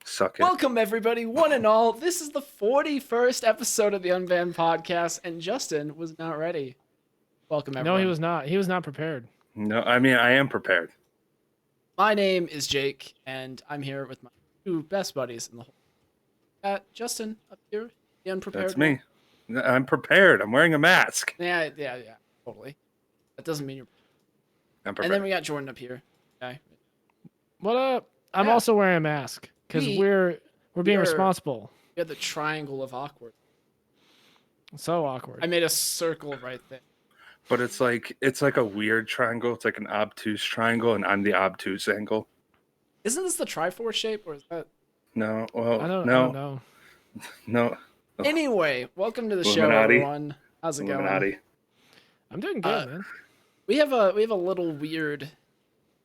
Suck it. Welcome, everybody, one and all. This is the 41st episode of the Unbanned Podcast, and Justin was not ready. Welcome, everyone. No, he was not. He was not prepared. No, I mean, I am prepared. My name is Jake, and I'm here with my two best buddies in the whole. Justin, up here, the unprepared. That's me. I'm prepared. I'm wearing a mask. Yeah, totally. That doesn't mean you're. I'm prepared. And then we got Jordan up here. Okay. What up? I'm Yeah. also wearing a mask because we're being responsible. We had the triangle of awkward. So awkward. I made a circle right there. But it's like a weird triangle. It's like an obtuse triangle, and I'm the obtuse angle. Isn't this the Triforce shape, or is that? No, well, I don't no, know. no. Anyway, welcome to the show, Illuminati. everyone. How's it going? Illuminati. I'm doing good, man. We have a little weird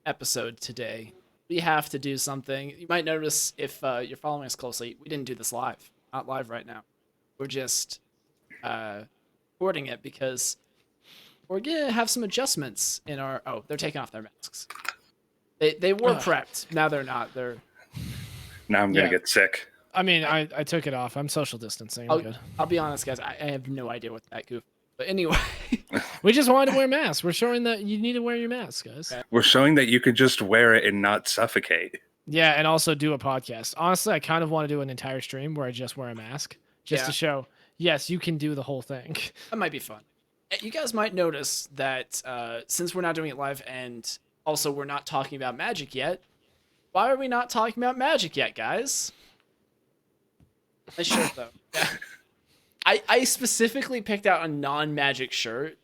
episode today. We have to do something. You might notice if you're following us closely, we didn't do this live. Not live right now. We're just recording it because we're gonna have some adjustments in our. Oh, they're taking off their masks. They were prepped. Now they're not. They're. Now I'm gonna get sick. I mean, I took it off. I'm social distancing. I'm good. I'll be honest, guys. I have no idea what that goof. But anyway, We just wanted to wear masks. We're showing that you need to wear your mask, guys. Okay. We're showing that you could just wear it and not suffocate. Yeah, and also do a podcast. Honestly, I kind of want to do an entire stream where I just wear a mask just to show, yes, you can do the whole thing. that might be fun. You guys might notice that since we're not doing it live, and also we're not talking about Magic yet. Why are we not talking about Magic yet, guys? Nice shirt, though. Yeah. I specifically picked out a non-Magic shirt.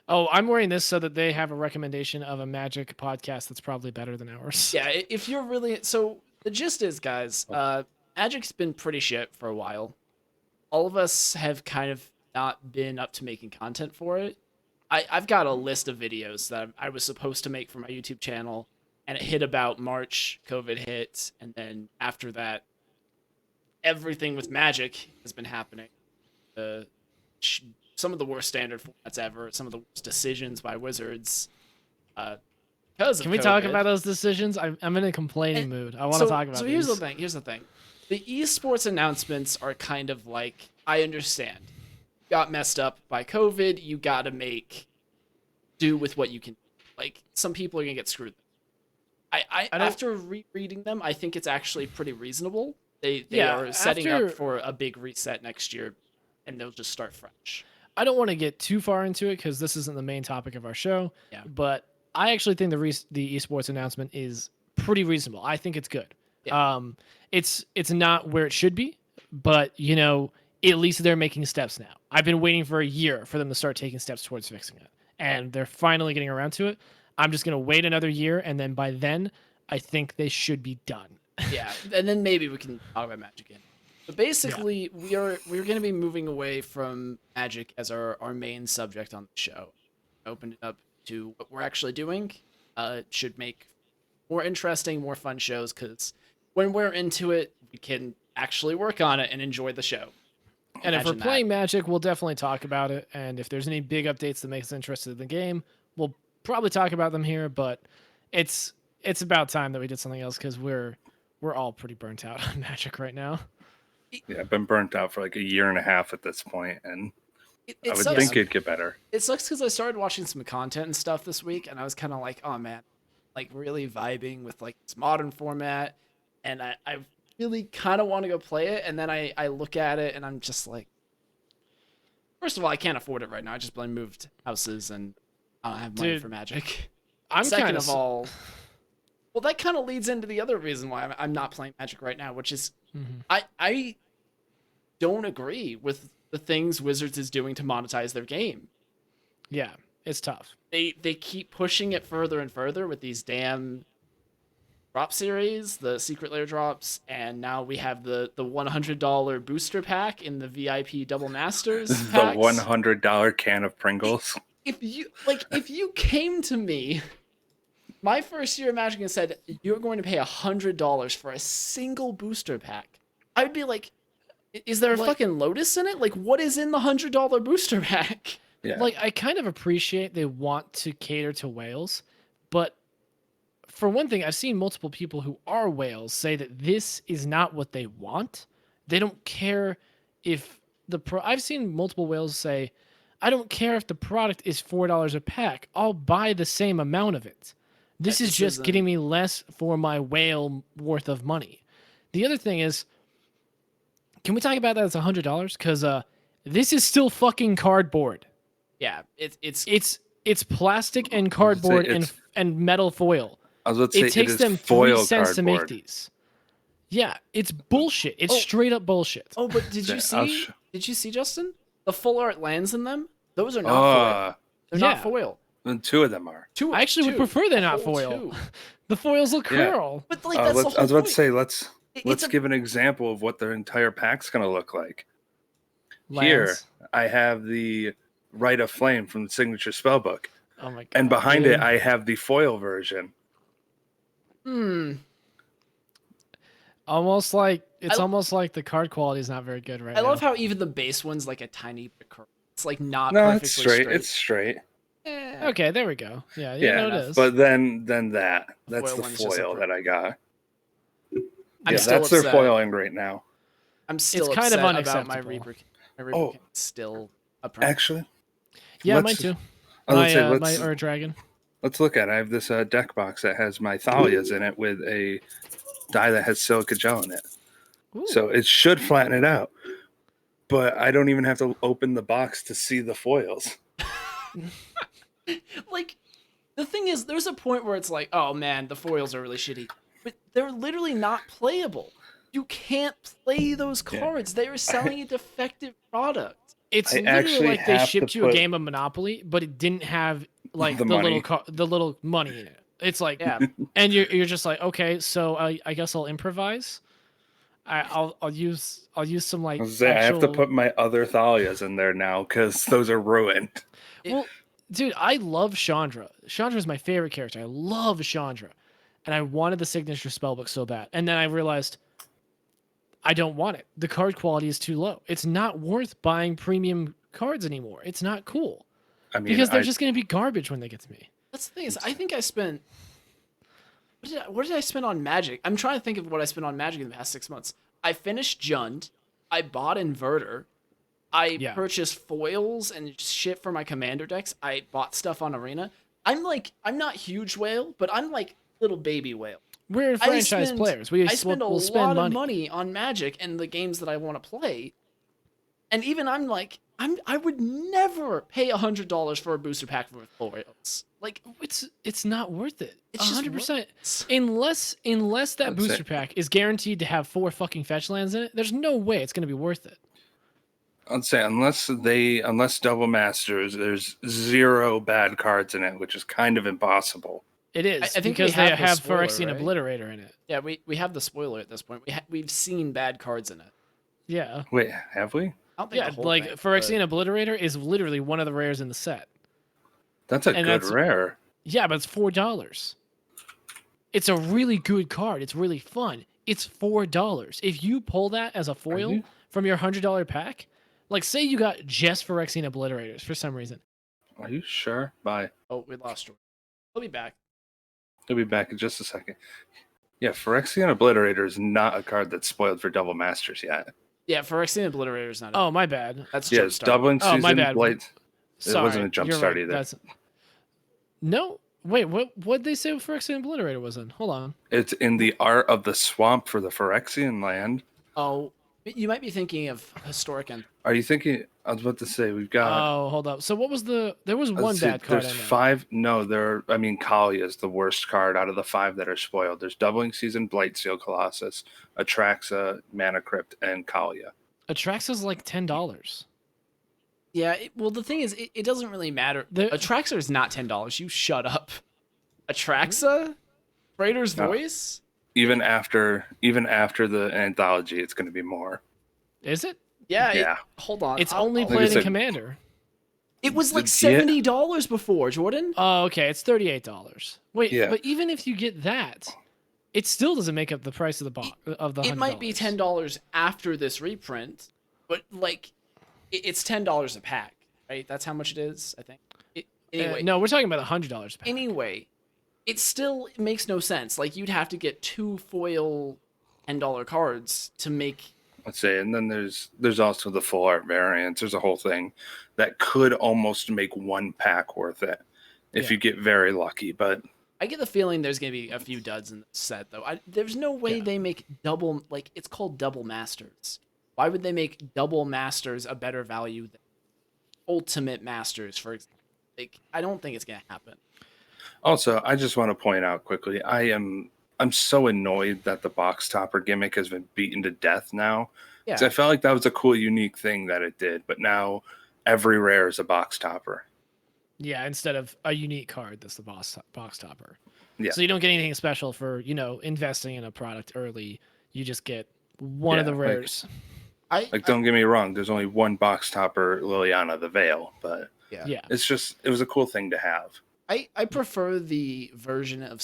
Oh, I'm wearing this so that they have a recommendation of a Magic podcast that's probably better than ours. Yeah, if you're really... So, the gist is, guys, Magic's been pretty shit for a while. All of us have kind of not been up to making content for it. I've got a list of videos that I was supposed to make for my YouTube channel, and it hit about March, COVID hit, and then after that, everything with Magic has been happening. Some of the worst standard formats ever, some of the worst decisions by Wizards. Because of Can we COVID. talk about those decisions? I'm in a complaining mood. I want to talk about So these. here's the thing. The esports announcements are kind of like, I understand. Got messed up by COVID, you gotta do with what you can. Like, some people are gonna get screwed. After rereading them, I think it's actually pretty reasonable. They are setting up for a big reset next year, and they'll just start fresh. I don't want to get too far into it because this isn't the main topic of our show. Yeah. But I actually think the esports announcement is pretty reasonable. I think it's good. Yeah. It's not where it should be, but at least they're making steps now. I've been waiting for a year for them to start taking steps towards fixing it, and they're finally getting around to it. I'm just gonna wait another year, and then by then, I think they should be done. Yeah, and then maybe we can talk about Magic again. But basically, we're going to be moving away from Magic as our main subject on the show. Open it up to what we're actually doing. Should make more interesting, more fun shows, because when we're into it, we can actually work on it and enjoy the show. And if we're Imagine playing Magic, we'll definitely talk about it. And if there's any big updates that make us interested in the game, we'll probably talk about them here. But it's about time that we did something else because we're all pretty burnt out on Magic right now. Yeah, I've been burnt out for like a year and a half at this point, and I would sucks. think it'd get better. It sucks because I started watching some content and stuff this week, and I was kind of like, oh man, like really vibing with like this modern format, and I really kind of want to go play it, and then I look at it and I'm just like, first of all, I can't afford it right now. I just moved houses and I don't have money for Magic. Second of all, well, that kind of leads into the other reason why I'm not playing Magic right now, which is I don't agree with the things Wizards is doing to monetize their game. Yeah, it's tough. They keep pushing it further and further with these damn drop series, the secret layer drops, and now we have the $100 booster pack in the VIP Double Masters The packs. $100 can of Pringles. If you came to me my first year of Magic and said you're going to pay $100 for a single booster pack, I'd be like, is there a fucking Lotus in it? Like, what is in the $100 booster pack? Yeah. Like, I kind of appreciate they want to cater to whales, but for one thing, I've seen multiple people who are whales say that this is not what they want. They don't care if I've seen multiple whales say, I don't care if the product is $4 a pack. I'll buy the same amount of it. This is just getting me less for my whale worth of money. The other thing is, can we talk about that? It's $100 because this is still fucking cardboard. Yeah, it's plastic and cardboard and metal foil. I was about to say, it takes is them foil 3 cents to make cardboard. these. Yeah, it's bullshit. It's straight up bullshit. Oh, but did you see? Did you see, Justin? The full art lands in them. Those are not foil. They're not foil. And 2 of them are. I actually would prefer they're not foil. The foils look cool. But like that's the whole I was about point. to say, let's give an example of what their entire pack's gonna look like. Here, I have the Rite of Flame from the signature spellbook. Oh my god! And behind it, I have the foil version. Almost like the card quality is not very good right now. I love how even the base one's like a tiny bit curved. It's like not No, perfectly it's straight. It's straight. Okay, there we go. Yeah, it is. But then that's foil the one's just foil that I got. I'm Yeah, still that's their upset. foiling right now. I'm still kind of upset about unacceptable. my Reaper. My Reaper King is still a problem. Actually, Yeah, mine too. My Ur Dragon. Let's look at it. I have this deck box that has my Thalias in it with a die that has silica gel in it. Ooh. So it should flatten it out. But I don't even have to open the box to see the foils. Like, the thing is, there's a point where it's like, oh man, the foils are really shitty. But they're literally not playable. You can't play those cards. They are selling a defective product. It's I literally actually like they have shipped to you a put game of Monopoly, but it didn't have like the money. little money in it. It's like, Yeah. and you're just like, okay, so I guess I'll improvise. I'll use some like. I have to put my other Thalias in there now because those are ruined. Well, dude, I love Chandra. Chandra is my favorite character. I love Chandra, and I wanted the signature spellbook so bad, and then I realized I don't want it. The card quality is too low. It's not worth buying premium cards anymore. It's not cool. I mean, because they're just going to be garbage when they get to me. That's the thing is, I think I spent. What did I spend on Magic? I'm trying to think of what I spent on Magic in the past 6 months. I finished Jund. I bought Inverter. I purchased foils and shit for my commander decks. I bought stuff on Arena. I'm not huge whale, but I'm like little baby whale. We're franchise players. I spend a lot of money on Magic and the games that I want to play. And even I would never pay $100 for a booster pack with foils. Like it's not worth it. It's 100%. Unless that booster pack is guaranteed to have 4 fucking fetch lands in it, there's no way it's going to be worth it. I'd say unless Double Masters, there's 0 bad cards in it, which is kind of impossible. It is. I think because they have Phyrexian Obliterator in it. Yeah, we have the spoiler at this point. We've seen bad cards in it. Yeah. Wait, have we? I don't think yeah, like Phyrexian Obliterator is literally one of the rares in the set. That's a good rare. Yeah, but it's $4. It's a really good card. It's really fun. It's $4. If you pull that as a foil from your $100 pack, like say you got just Phyrexian Obliterators for some reason. Are you sure? Bye. Oh, we lost George. He'll be back. He'll be back in just a second. Yeah, Phyrexian Obliterator is not a card that's spoiled for Double Masters yet. Yeah, Phyrexian Obliterator is not. Oh, my bad. That's it's doubling season. My bad. Blight. Sorry, it wasn't a jump start either. No, wait. What'd they say Phyrexian Obliterator was in? Hold on. It's in the Art of the Swamp for the Phyrexian land. Oh, you might be thinking of Historic End. Are you thinking? I was about to say we've got. Oh, hold up. So what was there was one bad card. There's 5. No, Kali is the worst card out of the 5 that are spoiled. There's Doubling Season, Blightsteel Colossus, Atraxa, Mana Crypt, and Kalia. Atraxa's like $10. Yeah, well, the thing is, it doesn't really matter. Atraxa is not $10. You shut up. Atraxa? Praetor's Voice? Even after the anthology, it's going to be more. Is it? Yeah. Hold on. It's only played in Commander. It was like $70 before, Jordan. Oh, okay. It's $38. Wait, but even if you get that, it still doesn't make up the price of the $100. It might be $10 after this reprint, but like it's $10 a pack, right? That's how much it is, I think. Anyway, no, we're talking about $100 a pack. Anyway, it still makes no sense. Like, you'd have to get 2 foil $10 cards to make. Let's say, and then there's also the full art variants. There's a whole thing that could almost make one pack worth it if you get very lucky. But I get the feeling there's going to be a few duds in the set, though. There's no way they make double, like, it's called double masters. Why would they make double masters a better value than ultimate masters, for example? Like, I don't think it's going to happen. Also, I just want to point out quickly, I'm so annoyed that the box topper gimmick has been beaten to death now. Yeah. 'Cause I felt like that was a cool, unique thing that it did, but now every rare is a box topper. Yeah, instead of a unique card that's the box topper. Yeah. So you don't get anything special for, investing in a product early. You just get one of the rares. Don't get me wrong, there's only one box topper, Liliana the Veil, but Yeah. it was a cool thing to have. I prefer the version of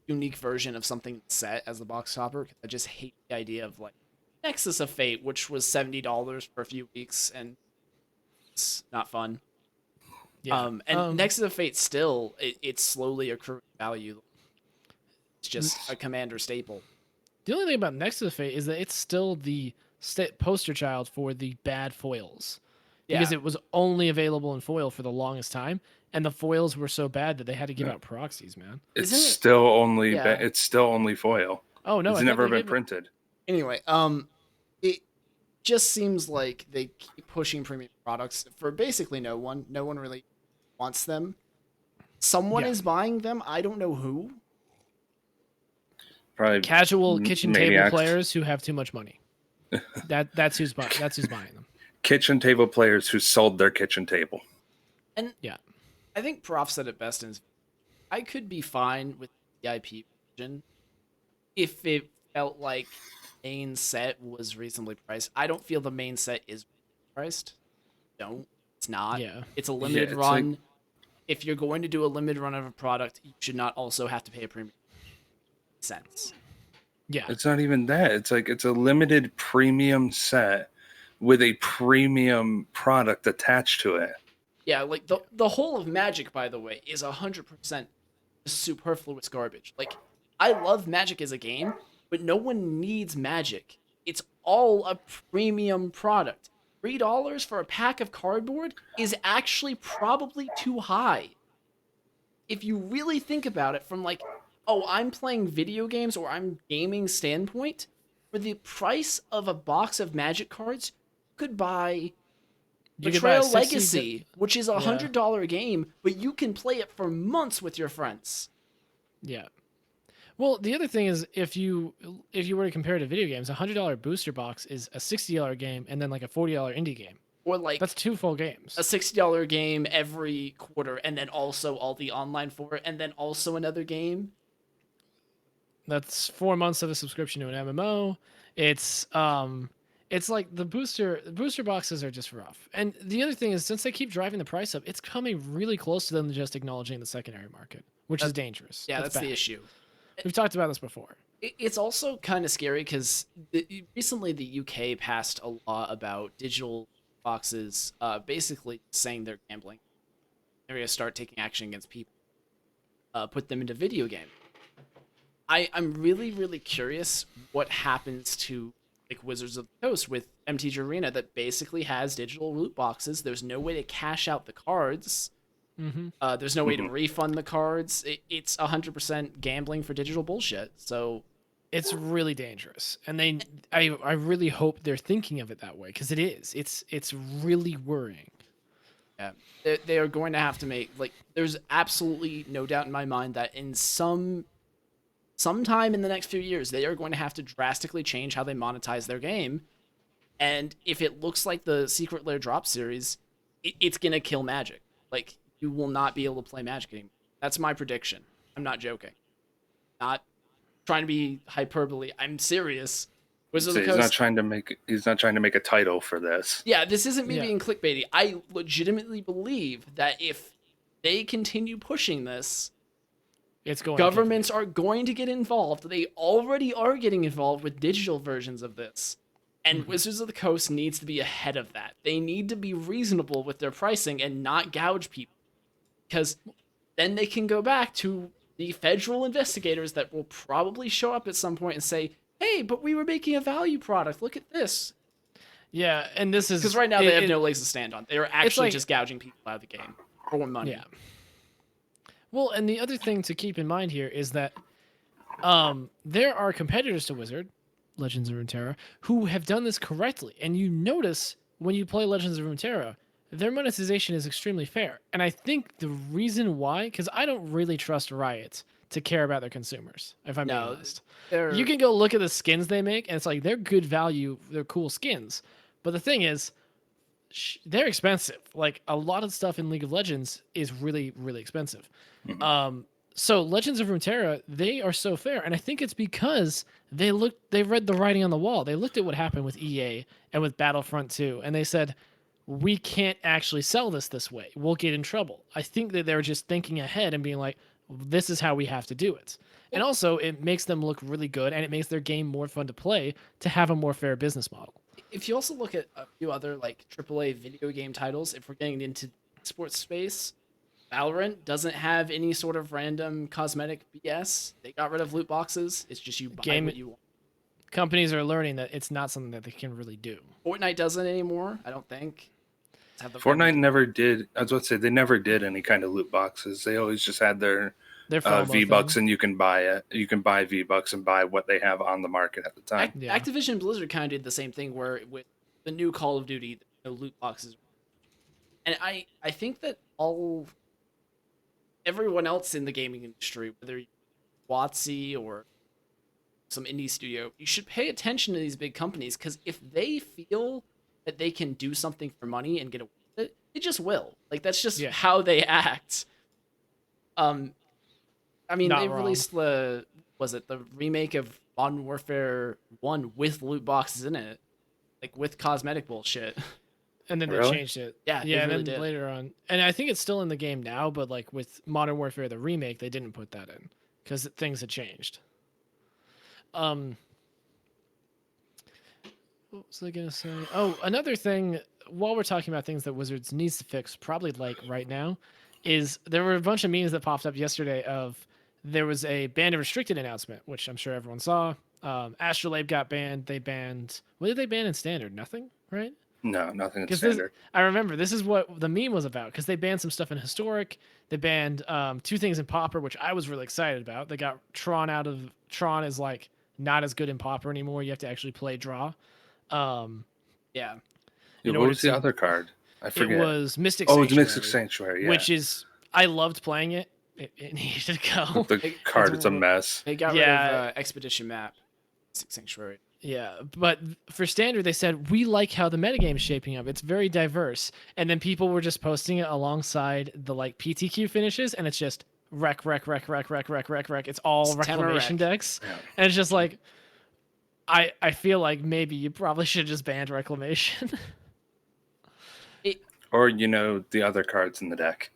unique version of something set as the box topper. I just hate the idea of like Nexus of Fate, which was $70 for a few weeks, and it's not fun. Yeah. Nexus of Fate still it's slowly accruing value. It's just a commander staple. The only thing about Nexus of Fate is that it's still the poster child for the bad foils. Because it was only available in foil for the longest time, and the foils were so bad that they had to give out proxies, man. It's still only foil. Oh no, it's never been printed. Anyway, it just seems like they keep pushing premium products for basically no one. No one really wants them. Someone is buying them. I don't know who. Probably casual kitchen maniacs. Table players who have too much money. That's who's buying them. Kitchen table players who sold their kitchen table. And I think Prof said it best. I could be fine with the VIP version if it felt like main set was reasonably priced. I don't feel the main set is priced. It's not. Yeah. It's a limited run. If you're going to do a limited run of a product, you should not also have to pay a premium. Sense. Yeah. It's not even that. It's like it's a limited premium set with a premium product attached to it. Yeah, like the whole of Magic, by the way, is 100% superfluous garbage. Like, I love Magic as a game, but no one needs Magic. It's all a premium product. $3 for a pack of cardboard is actually probably too high. If you really think about it from like, oh, I'm playing video games or I'm gaming standpoint, for the price of a box of Magic cards, you could buy Betrayal Legacy, which is $100 game, but you can play it for months with your friends. Yeah. Well, the other thing is, if you were to compare it to video games, a $100 booster box is a $60 game and then like a $40 indie game. Or like that's 2 full games. A $60 game every quarter, and then also all the online for it, and then also another game. That's 4 months of a subscription to an MMO. It's like the booster boxes are just rough. And the other thing is, since they keep driving the price up, it's coming really close to them just acknowledging the secondary market, which is dangerous. Yeah, that's the issue. We've talked about this before. It's also kind of scary because recently the UK passed a law about digital boxes, basically saying they're gambling. They're going to start taking action against people, put them into video game. I'm really, really curious what happens to like Wizards of the Coast with MTG Arena that basically has digital loot boxes. There's no way to cash out the cards. Mm-hmm. There's no way to refund the cards. It's 100% gambling for digital bullshit. So it's really dangerous, and I really hope they're thinking of it that way, because it is. It's really worrying. Yeah, they are going to have to make there's absolutely no doubt in my mind that in sometime in the next few years they are going to have to drastically change how they monetize their game, and if it looks like the Secret Lair drop series, it's gonna kill Magic. Like, you will not be able to play Magic anymore. That's my prediction. I'm not joking. Not trying to be hyperbole. I'm serious. He's not trying to make a title for this. Yeah, this isn't me being clickbaity. I legitimately believe that if they continue pushing this, governments are going to get involved. They already are getting involved with digital versions of this. And Wizards of the Coast needs to be ahead of that. They need to be reasonable with their pricing and not gouge people. Because then they can go back to the federal investigators that will probably show up at some point and say, hey, but we were making a value product. Look at this. Yeah, and this is... Because right now they have no legs to stand on. They are actually just gouging people out of the game for money. Yeah. Well, and the other thing to keep in mind here is that there are competitors to Wizard, Legends of Runeterra, who have done this correctly. And you notice when you play Legends of Runeterra, their monetization is extremely fair. And I think the reason why, because I don't really trust Riot to care about their consumers, if I'm being honest. You can go look at the skins they make, and it's like, they're good value, they're cool skins. But the thing is, they're expensive. Like, a lot of stuff in League of Legends is really, really expensive. Mm-hmm. So Legends of Runeterra, they are so fair, and I think it's because they read the writing on the wall. They looked at what happened with EA and with Battlefront 2, and they said, we can't actually sell this way. We'll get in trouble. I think that they're just thinking ahead and being like, this is how we have to do it. And also, it makes them look really good, and it makes their game more fun to play to have a more fair business model. If you also look at a few other like AAA video game titles, if we're getting into sports space, Valorant doesn't have any sort of random cosmetic BS. They got rid of loot boxes. It's just you buy what you want. Companies are learning that it's not something that they can really do. Fortnite doesn't anymore, I don't think. Fortnite never did. I was about to say, they never did any kind of loot boxes. They always just had their V-Bucks, and you can buy it. You can buy V-Bucks and buy what they have on the market at the time. Activision Blizzard kind of did the same thing where with the new Call of Duty, the loot boxes. And I think that everyone else in the gaming industry, whether you're WotC or some indie studio, you should pay attention to these big companies, because if they feel that they can do something for money and get away with it, they just will. Like, that's just how they act. I mean, they released the remake of Modern Warfare 1 with loot boxes in it, like with cosmetic bullshit. And then they changed it. Yeah, and really then later on. And I think it's still in the game now, but like with Modern Warfare, the remake, they didn't put that in because things had changed. What was I going to say? Oh, another thing, while we're talking about things that Wizards needs to fix, probably like right now, is there were a bunch of memes that popped up yesterday of there was a banned and restricted announcement, which I'm sure everyone saw. Astrolabe got banned. They banned... What did they ban in Standard? Nothing, right? No, nothing in Standard. I remember, this is what the meme was about, because they banned some stuff in Historic. They banned 2 things in Pauper, which I was really excited about. They got Tron out of... Tron is like not as good in Pauper anymore. You have to actually play Draw. What was the other card? I forget. It was Mystic Sanctuary. Oh, it's Mystic Sanctuary, yeah. Which is... I loved playing it. It needed to go. The card is a mess. They got rid of Expedition Map. Mystic Sanctuary. Yeah, but for Standard, they said, we like how the metagame is shaping up. It's very diverse. And then people were just posting it alongside the like PTQ finishes, and it's just wreck. It's all Reclamation decks. Yeah. And it's just like, I feel like maybe you probably should have just banned Reclamation. Or, the other cards in the deck.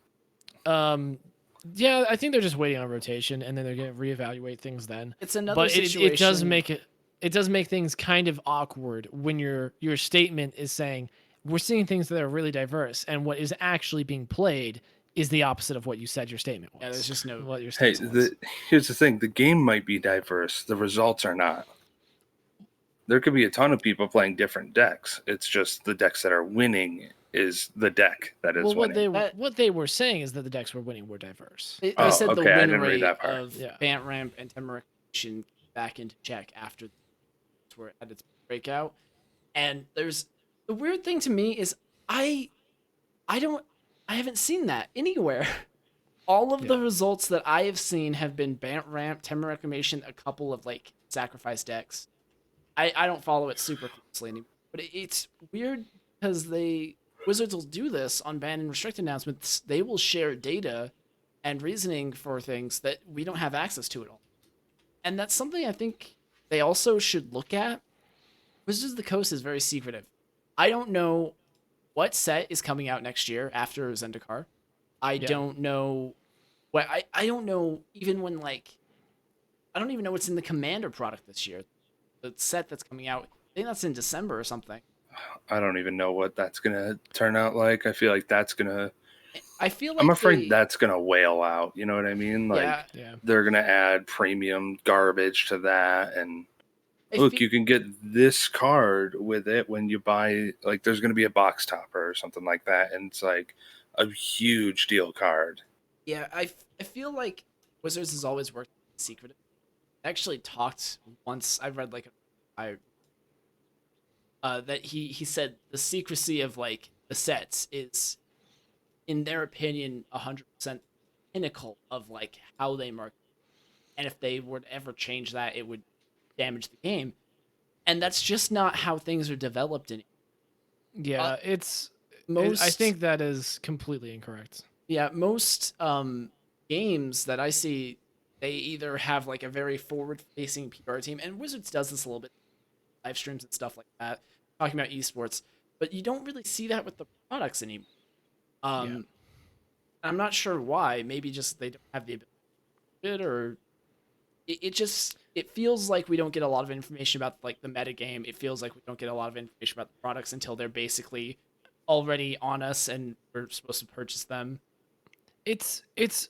Yeah, I think they're just waiting on rotation, and then they're going to reevaluate things then. It's another situation. It does make it does make things kind of awkward when your statement is saying we're seeing things that are really diverse, and what is actually being played is the opposite of what you said your statement was. Yeah, there's just no what your statement was. Here's the thing: the game might be diverse, the results are not. There could be a ton of people playing different decks. It's just the decks that are winning is the deck that is winning. What they were saying is that the decks were winning were diverse. They said the win rate of Bant Ramp and Temeric back into check after where it had its breakout. And there's the weird thing to me is I haven't seen that anywhere. All of the results that I have seen have been Bant Ramp, Temeric, a couple of like sacrifice decks. I don't follow it super closely anymore, but it's weird because Wizards will do this on banned and restricted announcements. They will share data and reasoning for things that we don't have access to at all. And that's something I think they also should look at. Wizards of the Coast is very secretive. I don't know what set is coming out next year after Zendikar. I don't know what I don't know even when I don't even know what's in the Commander product this year. The set that's coming out, I think that's in December or something. I don't even know what that's going to turn out like. I feel like that's going to I feel like I'm afraid that's gonna whale out. You know what I mean? Like Yeah. they're gonna add premium garbage to that, and look, you can get this card with it when you buy. Like, there's gonna be a box topper or something like that, and it's like a huge deal card. Yeah, I feel like Wizards has always worked secret. I actually talked once. I read like that he said the secrecy of like the sets is, in their opinion, 100% pinnacle of like how they market. And if they were to ever change that, it would damage the game. And that's just not how things are developed in. Yeah, I think that is completely incorrect. Yeah, most games that I see, they either have like a very forward-facing PR team, and Wizards does this a little bit, live streams and stuff like that, talking about esports, but you don't really see that with the products anymore. I'm not sure why. Maybe just they don't have the ability to do it, or it feels like we don't get a lot of information about like the meta game. It feels like we don't get a lot of information about the products until they're basically already on us and we're supposed to purchase them. It's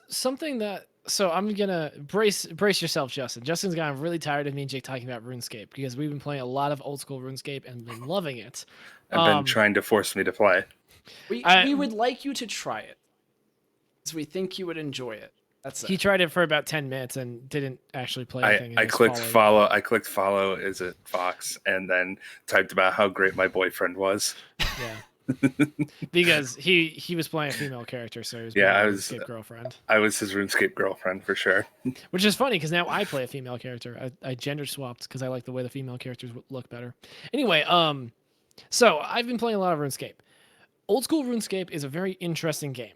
something that, so I'm gonna brace yourself, Justin. Justin's gotten really tired of me and Jake talking about RuneScape because we've been playing a lot of old school RuneScape and been loving it. I've been trying to force me to play. We would like you to try it, because we think you would enjoy it. That's it. He tried it for about 10 minutes and didn't actually play anything. I clicked follow. I clicked follow. Is it Fox? And then typed about how great my boyfriend was. Yeah. Because he was playing a female character, so he was I playing was RuneScape girlfriend. I was his RuneScape girlfriend for sure. Which is funny because now I play a female character. I gender swapped because I like the way the female characters look better. Anyway, so I've been playing a lot of RuneScape. Old school RuneScape is a very interesting game.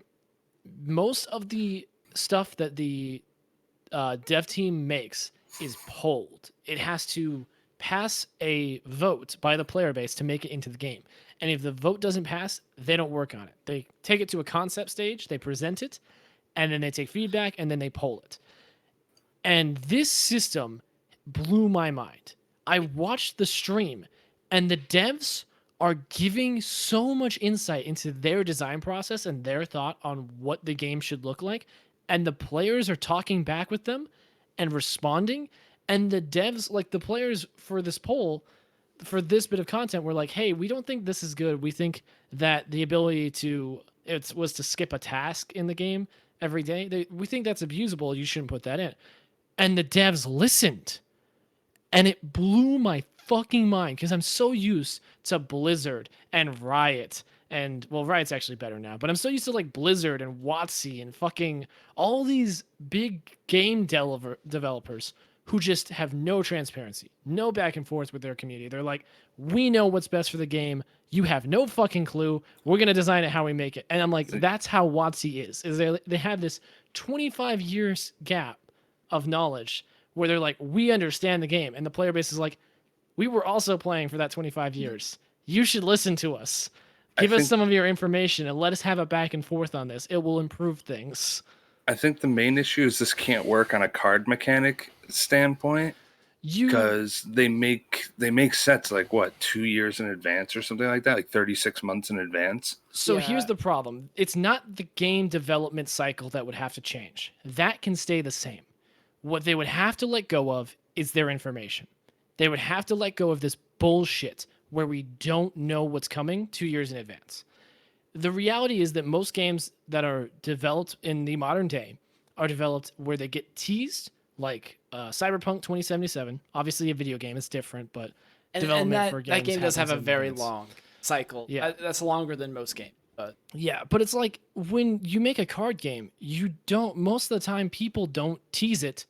Most of the stuff that the dev team makes is polled. It has to pass a vote by the player base to make it into the game. And if the vote doesn't pass, they don't work on it. They take it to a concept stage, they present it, and then they take feedback, and then they poll it. And this system blew my mind. I watched the stream, and the devs are giving so much insight into their design process and their thought on what the game should look like. And the players are talking back with them and responding. And the devs, like the players for this poll, for this bit of content, were like, hey, we don't think this is good. We think that the ability was to skip a task in the game every day. We think that's abusable. You shouldn't put that in. And the devs listened. And it blew my fucking mind because I'm so used to Blizzard and Riot. And, well, Riot's actually better now. But I'm so used to, like, Blizzard and WotC and fucking all these big game developers who just have no transparency, no back and forth with their community. They're like, we know what's best for the game. You have no fucking clue. We're going to design it how we make it. And I'm like, that's how WotC is they have this 25 years gap of knowledge where they're like, we understand the game. And the player base is like, we were also playing for that 25 years. You should listen to us. Give us some of your information and let us have a back and forth on this. It will improve things. I think the main issue is this can't work on a card mechanic standpoint because they make sets like what, 2 years in advance or something like that, like 36 months in advance. So here's the problem. It's not the game development cycle that would have to change. That can stay the same. What they would have to let go of is their information. They would have to let go of this bullshit where we don't know what's coming 2 years in advance. The reality is that most games that are developed in the modern day are developed where they get teased, like Cyberpunk 2077. Obviously, a video game is different, but development for games. That game does have a very long cycle. Yeah. That's longer than most games. But yeah, but it's like when you make a card game, most of the time people don't tease it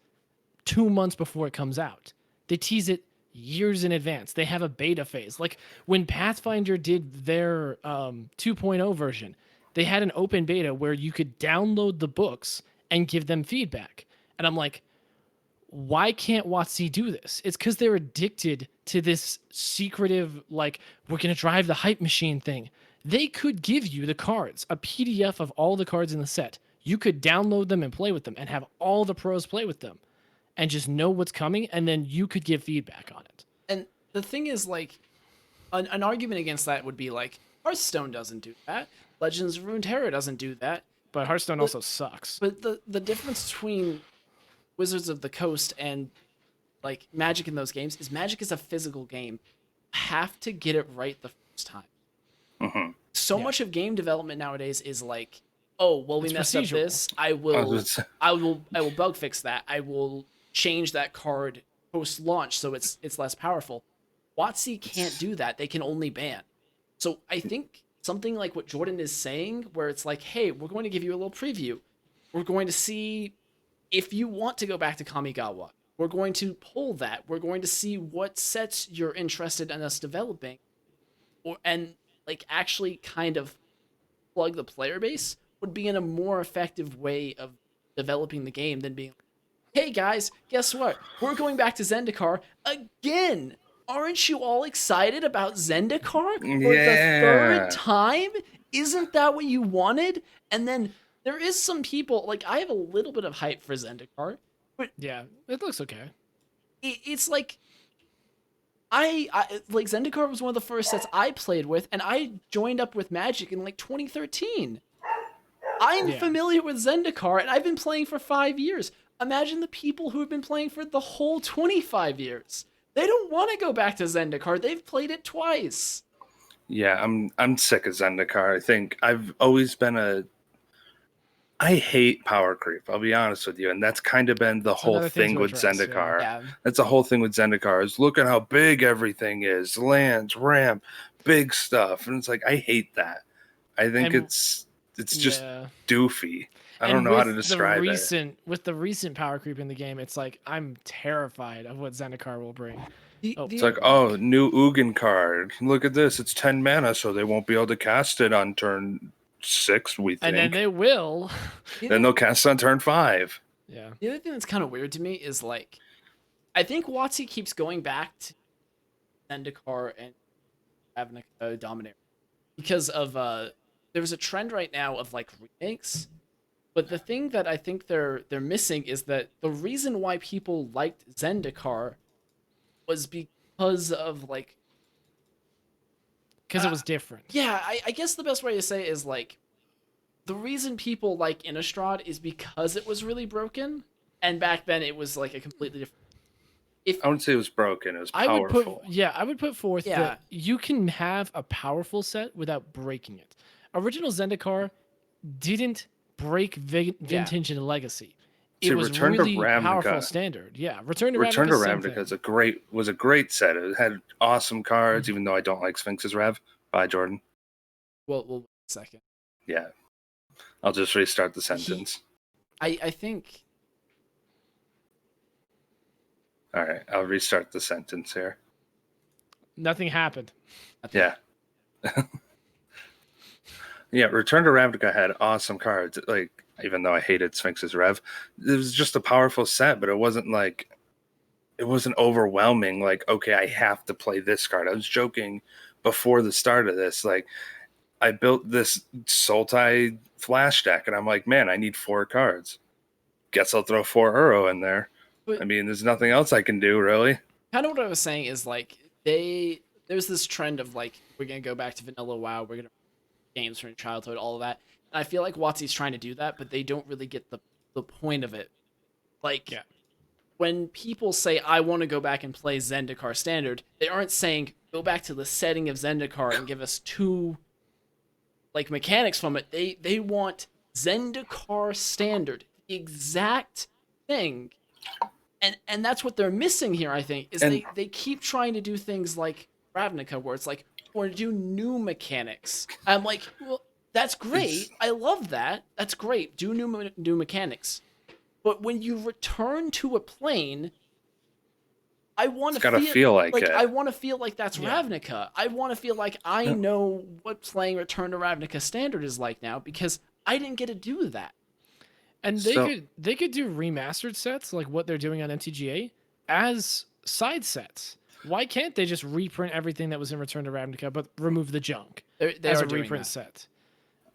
2 months before it comes out. They tease it years in advance. They have a beta phase. Like when Pathfinder did their 2.0 version, they had an open beta where you could download the books and give them feedback. And I'm like, why can't WotC do this? It's because they're addicted to this secretive, like, we're going to drive the hype machine thing. They could give you the cards, a PDF of all the cards in the set. You could download them and play with them and have all the pros play with them and just know what's coming, and then you could give feedback on it. And the thing is, like, an argument against that would be like, Hearthstone doesn't do that. Legends of Runeterra doesn't do that. But Hearthstone But- also sucks. But the difference between Wizards of the Coast and like Magic in those games is Magic is a physical game. You have to get it right the first time. Mhm. So Yeah. much of game development nowadays is like, oh, well, we It's messed up procedural. this. I will bug fix that. I will change that card post launch so it's less powerful. WotC can't do that. They can only ban. So I think something like what Jordan is saying, where it's like, hey, we're going to give you a little preview. We're going to see if you want to go back to Kamigawa. We're going to pull that. We're going to see what sets you're interested in us developing, and like actually kind of plug the player base would be in a more effective way of developing the game than being, hey guys, guess what? We're going back to Zendikar again. Aren't you all excited about Zendikar for the third time? Isn't that what you wanted? And then there is some people, like, I have a little bit of hype for Zendikar, but Yeah, it looks okay. it's like I like Zendikar was one of the first sets I played with, and I joined up with Magic in like 2013. I'm Yeah. familiar with Zendikar, and I've been playing for 5 years. Imagine the people who have been playing for the whole 25 years. They don't want to go back to Zendikar. They've played it twice. Yeah, I'm sick of Zendikar. I think I've always been I hate power creep, I'll be honest with you, and that's kind of been the whole another thing thing to with address, yeah. Zendikar. Yeah. That's the whole thing with Zendikar is look at how big everything is, lands, ramp, big stuff, and it's like I hate that. I think And- it's just Yeah. doofy. I And don't know how to with describe it. With the recent power creep in the game, it's like I'm terrified of what Zendikar will bring. Oh, It's like, oh, new Ugin card. Look at this. It's 10 mana, so they won't be able to cast it on turn 6, we think. And then they will. Then they'll cast it on turn 5. Yeah. The other thing that's kind of weird to me is like, I think WotC keeps going back to Zendikar and Ravnica Dominator because of there's a trend right now of like remakes, but the thing that I think they're missing is that the reason why people liked Zendikar was because of like, Because it was different. yeah, I guess the best way to say it is like, the reason people like Innistrad is because it was really broken, and back then it was like a completely different. I wouldn't say it was broken. It was I powerful. would put forth Yeah. that you can have a powerful set without breaking it. Original Zendikar didn't break Vintage and Legacy. See, It was Return to really Ravnica- powerful standard. Yeah, Return to Return Ravnica, to same Ravnica thing. was a great set. It had awesome cards, even though I don't like Sphinx's Rev. Bye, Jordan. We'll wait a second. Yeah. I'll just restart the sentence. I think All right. I'll restart the sentence here. Nothing happened. Yeah. Yeah, Return to Ravnica had awesome cards. Like, even though I hated Sphinx's Rev, it was just a powerful set, but it wasn't overwhelming. Like, okay, I have to play this card. I was joking before the start of this. Like, I built this Sultai flash deck, and I'm like, man, I need 4 cards. Guess I'll throw 4 Uro in there. But- I mean, there's nothing else I can do, really. kind of what I was saying is like there's this trend of like we're gonna go back to vanilla WoW, we're gonna games from your childhood, all of that. And I feel like WotC's trying to do that, but they don't really get the point of it. Like Yeah. when people say I want to go back and play Zendikar Standard, they aren't saying go back to the setting of Zendikar and give us 2 like mechanics from it. They want Zendikar Standard, the exact thing. And that's what they're missing here, I think, is And- they keep trying to do things like Ravnica, where it's like, or do new mechanics. I'm like, well, that's great. I love that. That's great. Do new mechanics. But when you return to a plane, I want It's to gotta feel like it. I want to feel like that's Yeah. Ravnica. I want to feel like I know what playing Return to Ravnica Standard is like now because I didn't get to do that. And So- they could do remastered sets like what they're doing on MTGA as side sets. Why can't they just reprint everything that was in Return to Ravnica but remove the junk They as are a doing reprint that. set?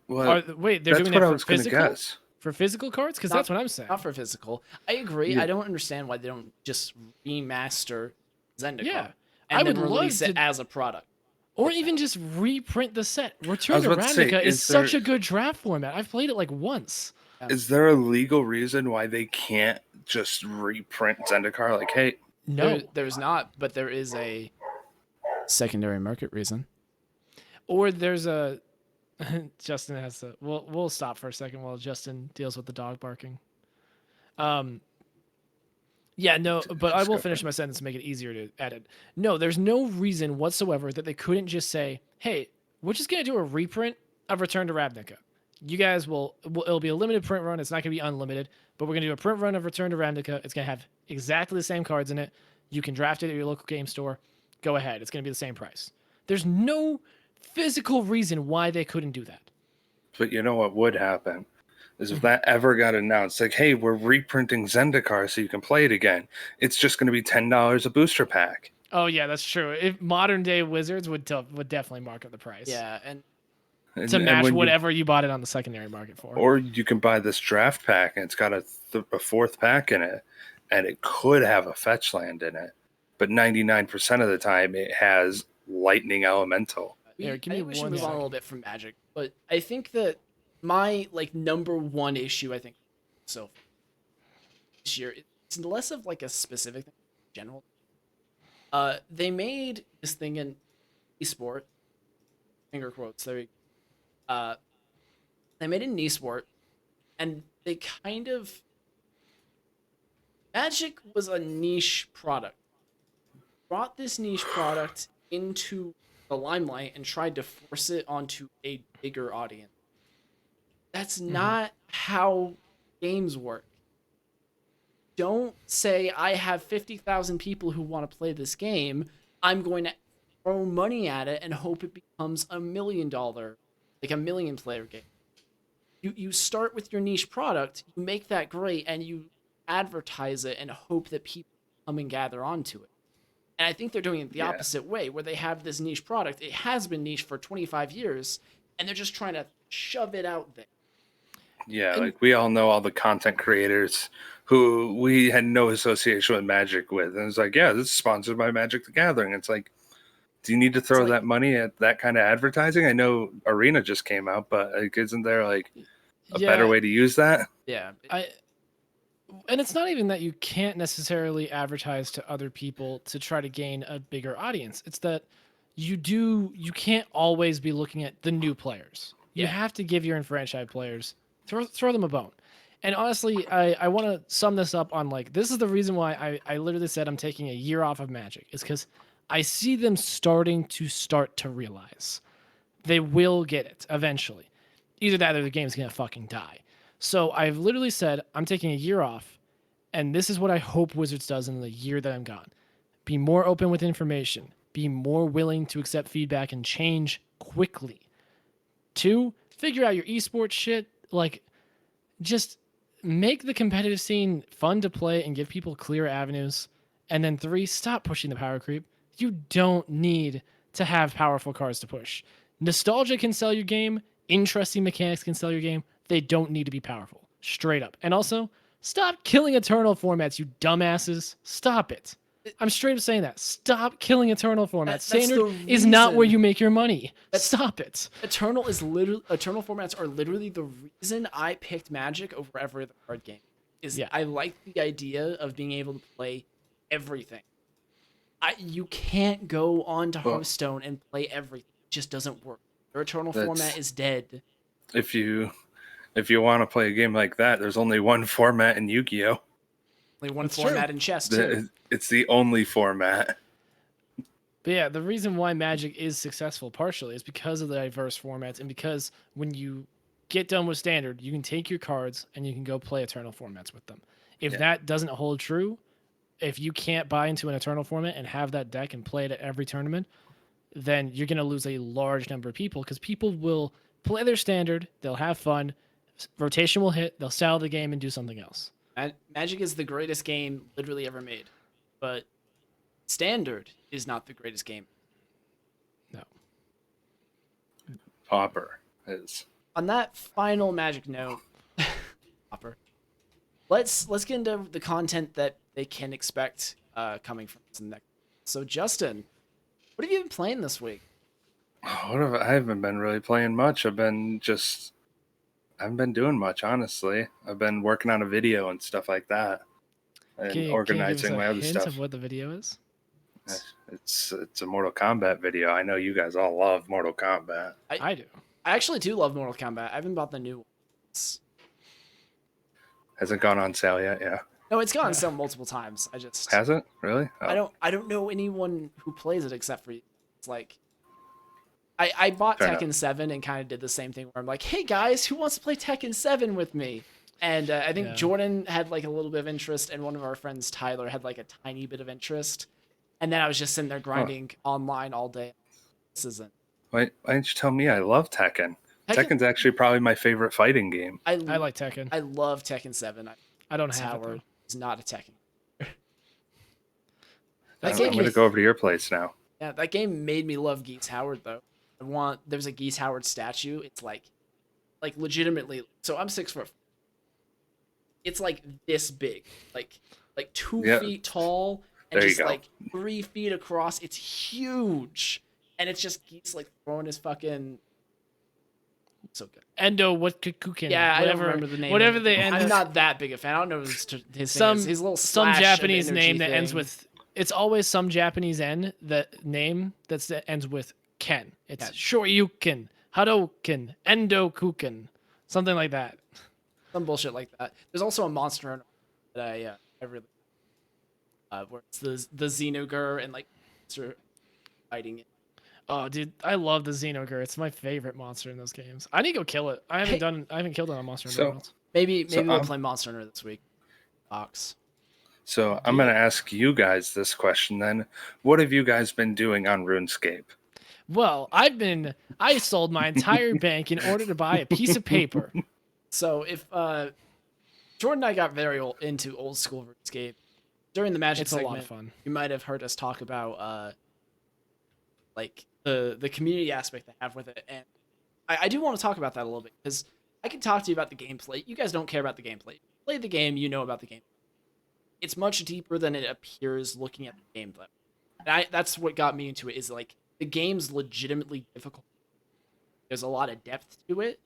Well, Wait, they're that's doing what that I for was going to physical? guess. For physical cards? Because Not- that's what I'm saying. Not for physical. I agree. Yeah. I don't understand why they don't just remaster Zendikar Yeah. and I then would love release it to- as a product. Or even just reprint the set. Return was to about to say, Ravnica is is there- such a good draft format. I've played it like once. Is there a legal reason why they can't just reprint Zendikar? Like, hey, No. There's not, but there is a secondary market reason. Or there's a Justin has to. We'll stop for a second while Justin deals with the dog barking. Yeah, no, but I will finish my sentence to make it easier to edit. No, there's no reason whatsoever that they couldn't just say, "Hey, we're just gonna do a reprint of Return to Ravnica. You guys it'll be a limited print run. It's not gonna be unlimited, but we're gonna do a print run of Return to Ravnica. It's gonna have exactly the same cards in it. You can draft it at your local game store. Go ahead. It's gonna be the same price. There's no physical reason why they couldn't do that. but you know what would happen? Is if that ever got announced, like, hey, we're reprinting Zendikar so you can play it again, it's just going to be $10 a booster pack. Oh yeah, that's true. If modern day Wizards would definitely mark up the price. Yeah, and To match when whatever you bought it on the secondary market for. Or you can buy this draft pack and it's got a fourth pack in it, and it could have a fetch land in it, but 99% of the time it has Lightning Elemental. Eric, give I me think we should one move on a second. little bit from Magic, but I think that my number one issue, I think, so this year, it's less of like a specific thing, in general. They made this thing in esport, finger quotes. They made it in esport, and they kind of Magic was a niche product. Brought this niche product into the limelight and tried to force it onto a bigger audience. That's not how games work. Don't say, I have 50,000 people who want to play this game. I'm going to throw money at it and hope it becomes $1 million, like a million player game. You start with your niche product, you make that great, and you advertise it and hope that people come and gather onto it. And I think they're doing it the opposite way, where they have this niche product. It has been niche for 25 years, and they're just trying to shove it out there. Yeah, like we all know all the content creators who we had no association with Magic with. And it's like, yeah, this is sponsored by Magic the Gathering. It's like, do you need to throw that money at that kind of advertising? I know Arena just came out, but like, isn't there like a better way to use that? Yeah. And it's not even that you can't necessarily advertise to other people to try to gain a bigger audience. It's that you can't always be looking at the new players. You have to give your enfranchised players, throw them a bone. And honestly, I want to sum this up on like, this is the reason why I literally said I'm taking a year off of Magic, is because I see them starting to realize they will get it eventually. Either that or the game's going to fucking die. So I've literally said I'm taking a year off, and this is what I hope Wizards does in the year that I'm gone. Be more open with information. Be more willing to accept feedback and change quickly. 2, figure out your esports shit. Like, just make the competitive scene fun to play and give people clear avenues. And then 3, stop pushing the power creep. You don't need to have powerful cards to push. Nostalgia can sell your game. Interesting mechanics can sell your game. They don't need to be powerful. Straight up. And also, stop killing Eternal formats, you dumbasses. Stop it. I'm straight up saying that. Stop killing Eternal formats. Standard is not where you make your money. Stop it. Eternal formats are literally the reason I picked Magic over every other card game. I like the idea of being able to play everything. You can't go on to Hearthstone and play everything. It just doesn't work. Their Eternal format is dead. If you want to play a game like that, there's only one format in Yu-Gi-Oh! Only one format in chess, too. It's the only format. But yeah, the reason why Magic is successful partially is because of the diverse formats, and because when you get done with Standard, you can take your cards and you can go play Eternal formats with them. If that doesn't hold true, if you can't buy into an Eternal format and have that deck and play it at every tournament, then you're going to lose a large number of people, because people will play their Standard, they'll have fun, rotation will hit, they'll sell the game and do something else. Magic is the greatest game literally ever made, but Standard is not the greatest game. No. Pauper is. On that final Magic note, Pauper, let's get into the content that they can expect coming from us next. So Justin, what have you been playing this week? I haven't been really playing much. I haven't been doing much, honestly. I've been working on a video and stuff like that, and Can you give us organizing a my other hint stuff. of what the video is? It's a Mortal Kombat video. I know you guys all love Mortal Kombat. I do. I actually do love Mortal Kombat. I haven't bought the new ones. Hasn't gone on sale yet, yeah. No, it's gone on sale multiple times. I just Hasn't? Really? Oh, I don't know anyone who plays it except for you. It's like I bought Fair Tekken 7 and kind of did the same thing where I'm like, hey guys, who wants to play Tekken 7 with me? And I think Yeah. Jordan had like a little bit of interest, and one of our friends, Tyler, had like a tiny bit of interest. And then I was just sitting there grinding online all day. This isn't. why didn't you tell me? I love Tekken. Tekken's actually probably my favorite fighting game. I like Tekken. I love Tekken 7. I don't have it, Howard though. is not a Tekken. I'm game going to is- go over to your place now. Yeah, that game made me love Geese Howard though. There's a Geese Howard statue. It's like legitimately. So I'm 6 foot. It's like this big, like 2 Yeah. feet tall, and There you just go. like 3 feet across. It's huge, and it's just Geese like throwing his fucking. So good. Endo, what Kukin? Yeah, I don't whatever, remember the name. Whatever of it. they end. I'm not that big a fan. I don't know his thing some is. His little some slash of Japanese energy name that ends thing. with. It's always some Japanese name that ends with Ken. It's Ken. Shoryuken, Hadoken, Endokuken, something like that. Some bullshit like that. There's also a Monster Hunter that I really where it's the Xenogur and like sort of fighting it. Oh, dude, I love the Xenogur. It's my favorite monster in those games. I need to go kill it. I haven't killed it on Monster Hunter. So- Maybe So, we'll play Monster Hunter this week. Box. So I'm going to ask you guys this question then. What have you guys been doing on RuneScape? Well, I sold my entire bank in order to buy a piece of paper. So if Jordan and I got very into old school RuneScape during the Magic It's a segment, lot of fun. you might have heard us talk about like the community aspect they have with it, and I do want to talk about that a little bit because I can talk to you about the gameplay. You guys don't care about the gameplay. Play the game, you know about the game. It's much deeper than it appears looking at the game, though. And that's what got me into it. Is like the game's legitimately difficult. There's a lot of depth to it,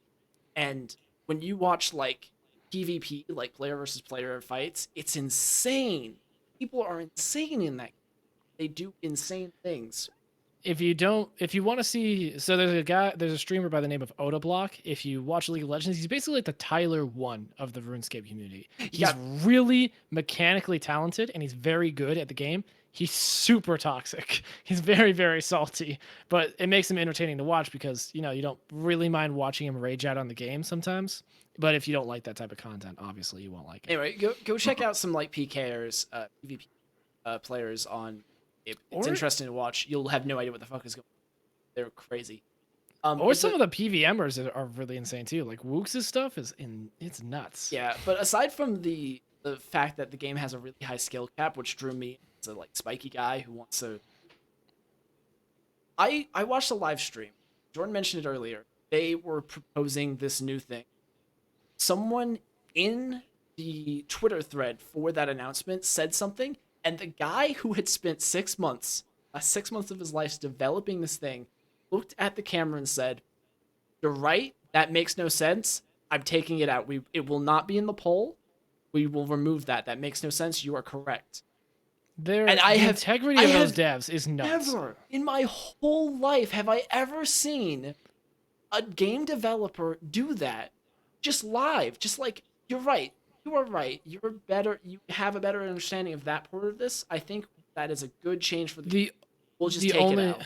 and when you watch like PvP, like player versus player fights, it's insane. People are insane in that. They do insane things. If you want to see, so there's a streamer by the name of Odablock. If you watch League of Legends, he's basically like the Tyler 1 of the RuneScape community. He's really mechanically talented and he's very good at the game. He's super toxic. He's very, very salty, but it makes him entertaining to watch because, you don't really mind watching him rage out on the game sometimes. But if you don't like that type of content, obviously you won't like it. Anyway, go check out some like PKers, PvP players on. It's Or- interesting to watch. You'll have no idea what the fuck is going on. They're crazy. Or but some of the PVMers are really insane too. Like Wooks' stuff it's nuts. Yeah, but aside from the fact that the game has a really high skill cap, which drew me as a like spiky guy who wants to. I watched a live stream. Jordan mentioned it earlier. They were proposing this new thing. Someone in the Twitter thread for that announcement said something, and the guy who had spent 6 months, 6 months of his life developing this thing, looked at the camera and said, "You're right. That makes no sense. I'm taking it out. It will not be in the poll. We will remove that. That makes no sense. You are correct." The have- integrity I of those have devs is nuts. Never in my whole life have I ever seen a game developer do that. Just live. Just like, you're right. You are right. You're better. You have a better understanding of that part of this. I think that is a good change for the. We'll just take it out.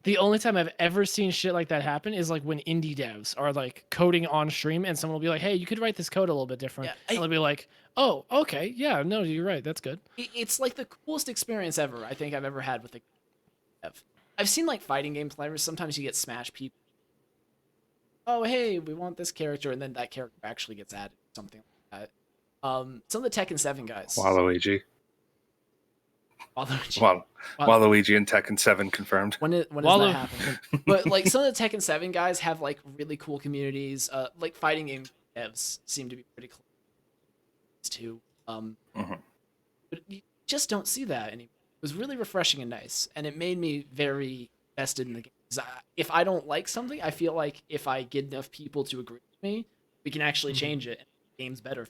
The only time I've ever seen shit like that happen is like when indie devs are like coding on stream and someone will be like, "Hey, you could write this code a little bit different." Yeah, and they'll be like, "Oh, okay, yeah, no, you're right, that's good." It's like the coolest experience ever I think I've ever had with a game. I've seen like fighting game players. Sometimes you get Smash people. Oh, hey, we want this character, and then that character actually gets added, something like that. Some of the Tekken 7 guys. Waluigi. Waluigi. Waluigi and Tekken 7 confirmed. When does that happen? But like some of the Tekken 7 guys have like really cool communities. Like fighting game devs seem to be pretty close too. But you just don't see that anymore. It was really refreshing and nice, and it made me very vested in the game. If I don't like something, I feel like if I get enough people to agree with me, we can actually change it and the game's better.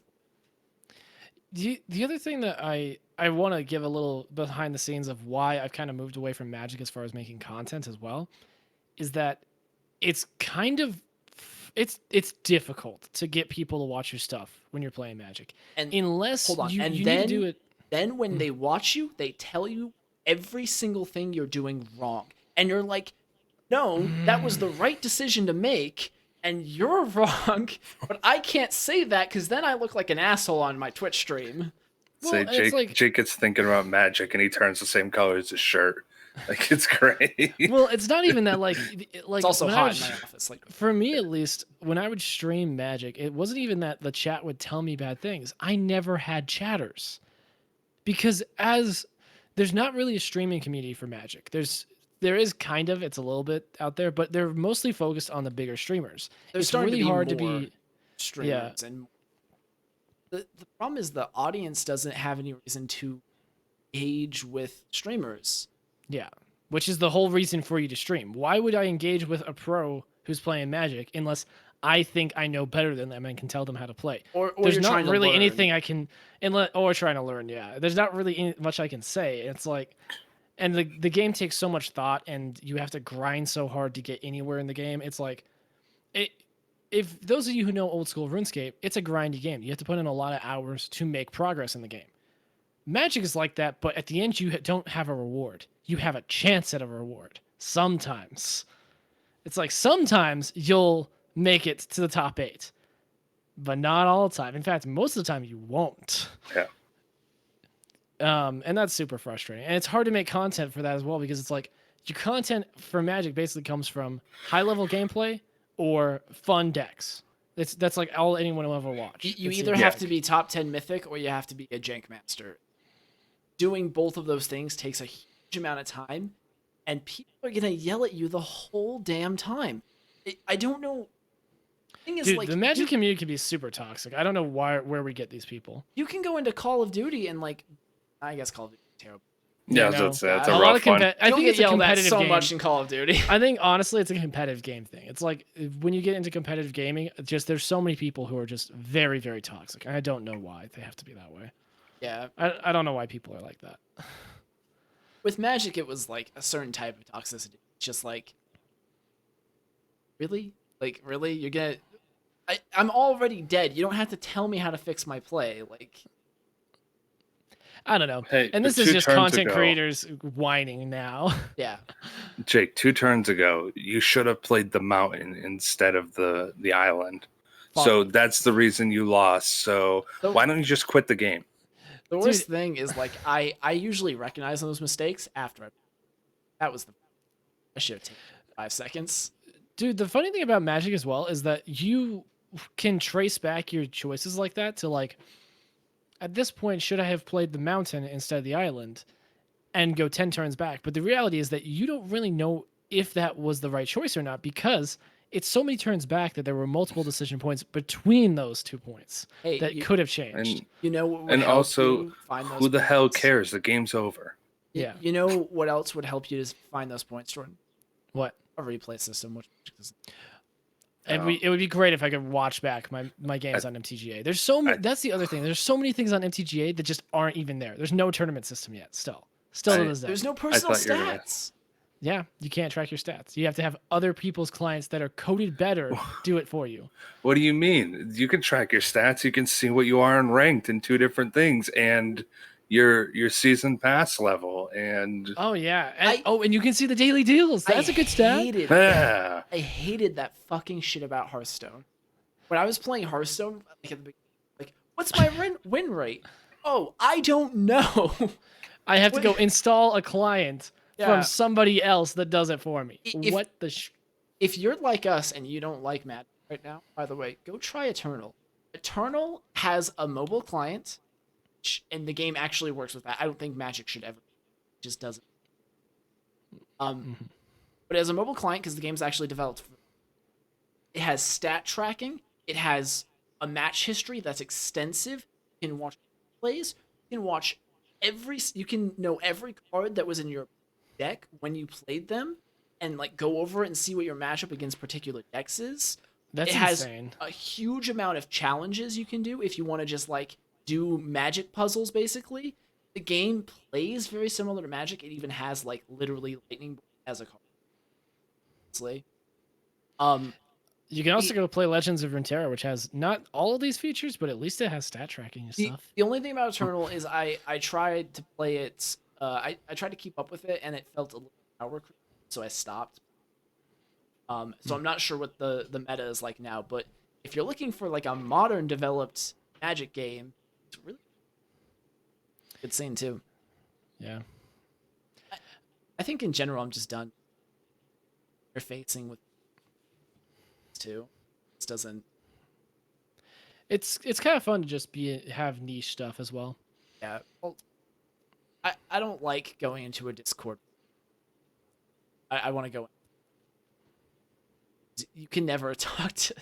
The other thing that I want to give a little behind the scenes of why I've kind of moved away from Magic as far as making content as well is that it's kind of it's difficult to get people to watch your stuff when you're playing Magic. And unless hold on, you and need then to do it. Then when they watch you, they tell you every single thing you're doing wrong. And you're like, no, that was the right decision to make, and you're wrong, but I can't say that because then I look like an asshole on my Twitch stream. Say Jake gets thinking about Magic and he turns the same color as his shirt. Like, it's great. Well, it's not even that like It's also hot in my office. Like, for me at least, when I would stream Magic, it wasn't even that the chat would tell me bad things. I never had chatters. Because there's not really a streaming community for Magic. There is kind of, it's a little bit out there, but they're mostly focused on the bigger streamers. It's really hard to be streamers. Yeah. And the problem is the audience doesn't have any reason to engage with streamers. Yeah, which is the whole reason for you to stream. Why would I engage with a pro who's playing Magic unless I think I know better than them and can tell them how to play? Or there's not really anything I can, or trying to learn. Yeah, there's not really much I can say. It's like, and the game takes so much thought, and you have to grind so hard to get anywhere in the game. It's like, if those of you who know old school RuneScape, it's a grindy game. You have to put in a lot of hours to make progress in the game. Magic is like that, but at the end you don't have a reward. You have a chance at a reward. Sometimes. It's like sometimes you'll make it to the top 8, but not all the time. In fact, most of the time you won't. Yeah. And that's super frustrating. And it's hard to make content for that as well, because it's like your content for Magic basically comes from high-level gameplay or fun decks. That's like all anyone will ever watch. You either have to be top 10 Mythic or you have to be a Jank Master. Doing both of those things takes a huge amount of time, and people are going to yell at you the whole damn time. I don't know. The thing is, dude, like, the Magic community can be super toxic. I don't know where we get these people. You can go into Call of Duty and, like, I guess Call of Duty is terrible. Yeah, that's a rough one. I think it's yelled at so game. much in Call of Duty. I think honestly, it's a competitive game thing. It's like when you get into competitive gaming, just there's so many people who are just very, very toxic, and I don't know why they have to be that way. Yeah, I don't know why people are like that. With Magic, it was like a certain type of toxicity. Just like, really, you're gonna. I'm already dead. You don't have to tell me how to fix my play. Like, I don't know. Hey, and this is just content creators whining now. Yeah. Jake, 2 turns ago, you should have played the mountain instead of the island. Fuck. So that's the reason you lost. So why don't you just quit the game? The worst thing is, like, I usually recognize those mistakes after I should have taken 5 seconds. Dude, the funny thing about Magic as well is that you can trace back your choices like that to, like, at this point, should I have played the mountain instead of the island and go 10 turns back? But the reality is that you don't really know if that was the right choice or not, because it's so many turns back that there were multiple decision points between those 2 points that could have changed. And, you know what would and help also, you find those who the hell points? cares? The game's over. Yeah. You know what else would help you to find those points, Jordan? What? A replay system, which is... It would be great if I could watch back my games on MTGA. There's so many. That's the other thing. There's so many things on MTGA that just aren't even there. There's no tournament system yet. Still to this day. There's no personal stats. Yeah, you can't track your stats. You have to have other people's clients that are coded better do it for you. What do you mean? You can track your stats. You can see what you are in ranked in 2 different things, and your season pass level, and oh yeah, and you can see the daily deals. That's a good stat. I hated that fucking shit about Hearthstone. When I was playing Hearthstone, like at the beginning, like, what's my win rate? Oh, I don't know. I have to go install a client from somebody else that does it for me. If you're like us and you don't like Magic right now, by the way, go try Eternal. Eternal has a mobile client, and the game actually works with that. I don't think Magic should ever. It just doesn't. But as a mobile client, because the game's actually developed, it has stat tracking. It has a match history that's extensive. You can watch plays. You can watch you can know every card that was in your deck when you played them. and like go over it and see what your matchup against particular decks is. That's it has insane. a huge amount of challenges you can do if you want to just like do Magic puzzles. Basically, the game plays very similar to Magic. It even has like literally lightning as a card. You can also go play Legends of Runeterra, which has not all of these features, but at least it has stat tracking and stuff. The only thing about Eternal is I tried to play it. I tried to keep up with it, and it felt a little power creep, so I stopped. So I'm not sure what the meta is like now, but if you're looking for like a modern developed Magic game, it's really good scene too. Yeah. I think in general I'm just done. You're facing with too. This doesn't. It's kind of fun to just have niche stuff as well. Yeah. Well, I don't like going into a Discord. I want to go. You can never talk to.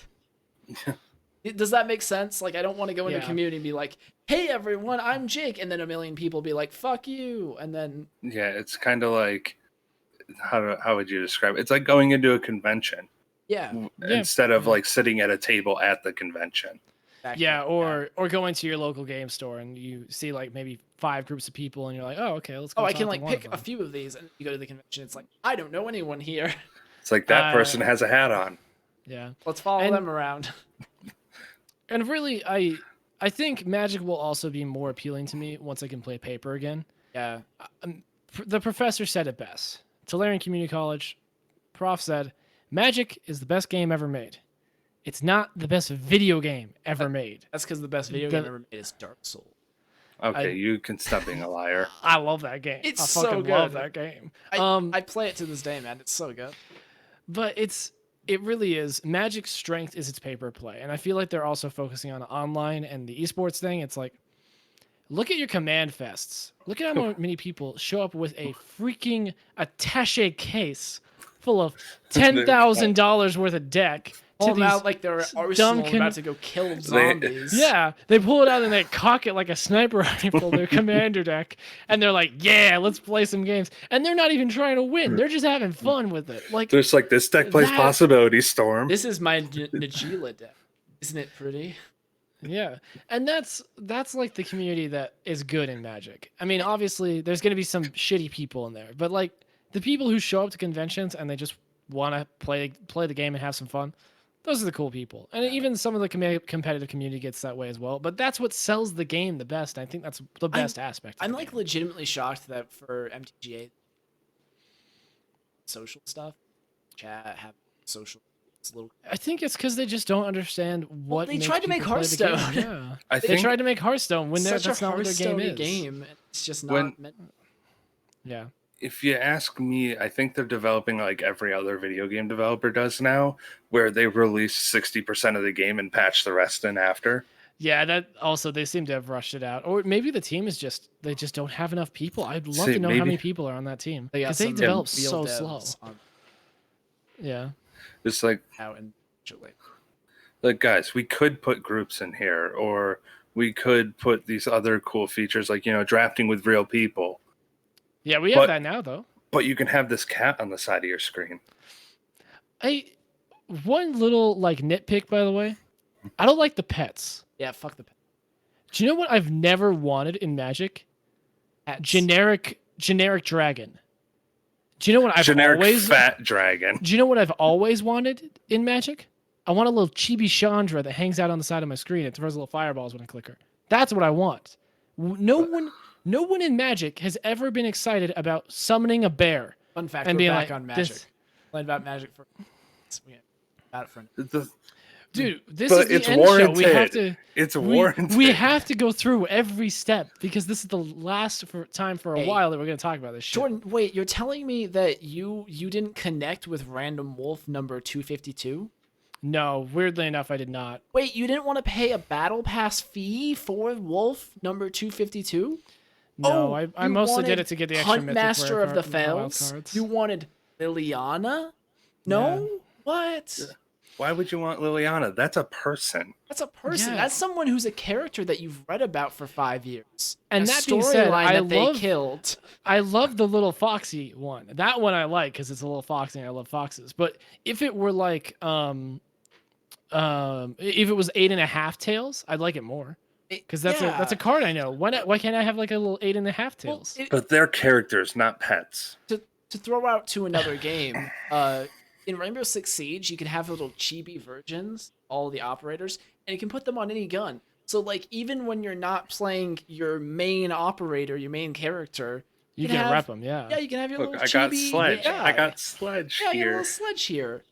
Does that make sense? Like, I don't want to go into a community and be like, "Hey, everyone, I'm Jake," and then a million people be like, "Fuck you," and then. Yeah, it's kind of like, how would you describe it? It's like going into a convention. Yeah. Instead of like sitting at a table at the convention. Exactly. Yeah, or going to your local game store and you see like maybe 5 groups of people and you're like, oh, okay, let's go. Oh, I talk can to like one pick of a them. few of these, and you go to the convention. It's like, I don't know anyone here. It's like that person has a hat on. Yeah. Let's follow them around. And really, I think Magic will also be more appealing to me once I can play paper again. Yeah. The professor said it best. Tulare Community College, prof said, Magic is the best game ever made. It's not the best video game ever made. That's because the best video game ever made is Dark Souls. Okay, you can stop being a liar. I love that game. It's I so fucking good. love that game. I play it to this day, man. It's so good. But it really is. Magic's strength is its paper play. And I feel like they're also focusing on online and the esports thing. It's like, look at your command fests. Look at how many people show up with a freaking attache case full of $10,000 worth of deck. Pull them out like they're arsenal about to go kill zombies. Yeah, they pull it out and they cock it like a sniper rifle, their commander deck, and they're like, yeah, let's play some games. And they're not even trying to win. They're just having fun with it. Like, there's like, this deck plays Possibility Storm. This is my Najila deck. Isn't it pretty? Yeah. And that's like the community that is good in Magic. I mean, obviously, there's going to be some shitty people in there, but like the people who show up to conventions and they just want to play the game and have some fun, those are the cool people. And even some of the competitive community gets that way as well. But that's what sells the game the best. I think that's the best aspect. I'm like legitimately shocked that for MTGA, social stuff, chat, have social. I think it's because they just don't understand what they tried to make Hearthstone. Yeah, I they think tried to make Hearthstone when that's not what their game is. Game. It's just not meant. Yeah. If you ask me, I think they're developing like every other video game developer does now, where they release 60% of the game and patch the rest in after. Yeah, that also, they seem to have rushed it out. Or maybe the team is they just don't have enough people. I'd love to know how many people are on that team. Because they develop so slow. Yeah. It's like, out and Chile. Like, guys, we could put groups in here, or we could put these other cool features like, drafting with real people. Yeah, we have that now, though. But you can have this cat on the side of your screen. One little nitpick, by the way. I don't like the pets. Yeah, fuck the pets. Do you know what I've never wanted in Magic? Generic dragon. Do you know what I've always fat dragon? Do you know what I've always wanted in Magic? I want a little chibi Chandra that hangs out on the side of my screen and throws little fireballs when I click her. That's what I want. No one in Magic has ever been excited about summoning a bear. Fun fact, and we're back on Magic. Playing about Magic for... Dude, this is the end show. It's warranted. We have to go through every step because this is the last time for a while that we're going to talk about this shit. Jordan, wait, you're telling me that you didn't connect with Random Wolf number 252? No, weirdly enough, I did not. Wait, you didn't want to pay a battle pass fee for Wolf number 252? No, I mostly did it to get the extra Hunt Master of the Fells? You wanted Liliana? No? Yeah. What? Why would you want Liliana? That's a person. That's a person. Yeah. That's someone who's a character that you've read about for 5 years. And a that being said, storyline they killed. I love the little foxy one. That one I like because it's a little foxy and I love foxes. But if it were like if it was 8.5 tails, I'd like it more. Because that's a card I know. Why can't I have like a little 8.5 tails? But they're characters, not pets. To throw out to another game, in Rainbow Six Siege, you can have little chibi versions, all the operators, and you can put them on any gun. So like even when you're not playing your main operator, your main character, you can rep them. Yeah. Yeah, you can have your little I chibi. got Sledge. Yeah. I got Sledge Yeah, you got a here. little Sledge here.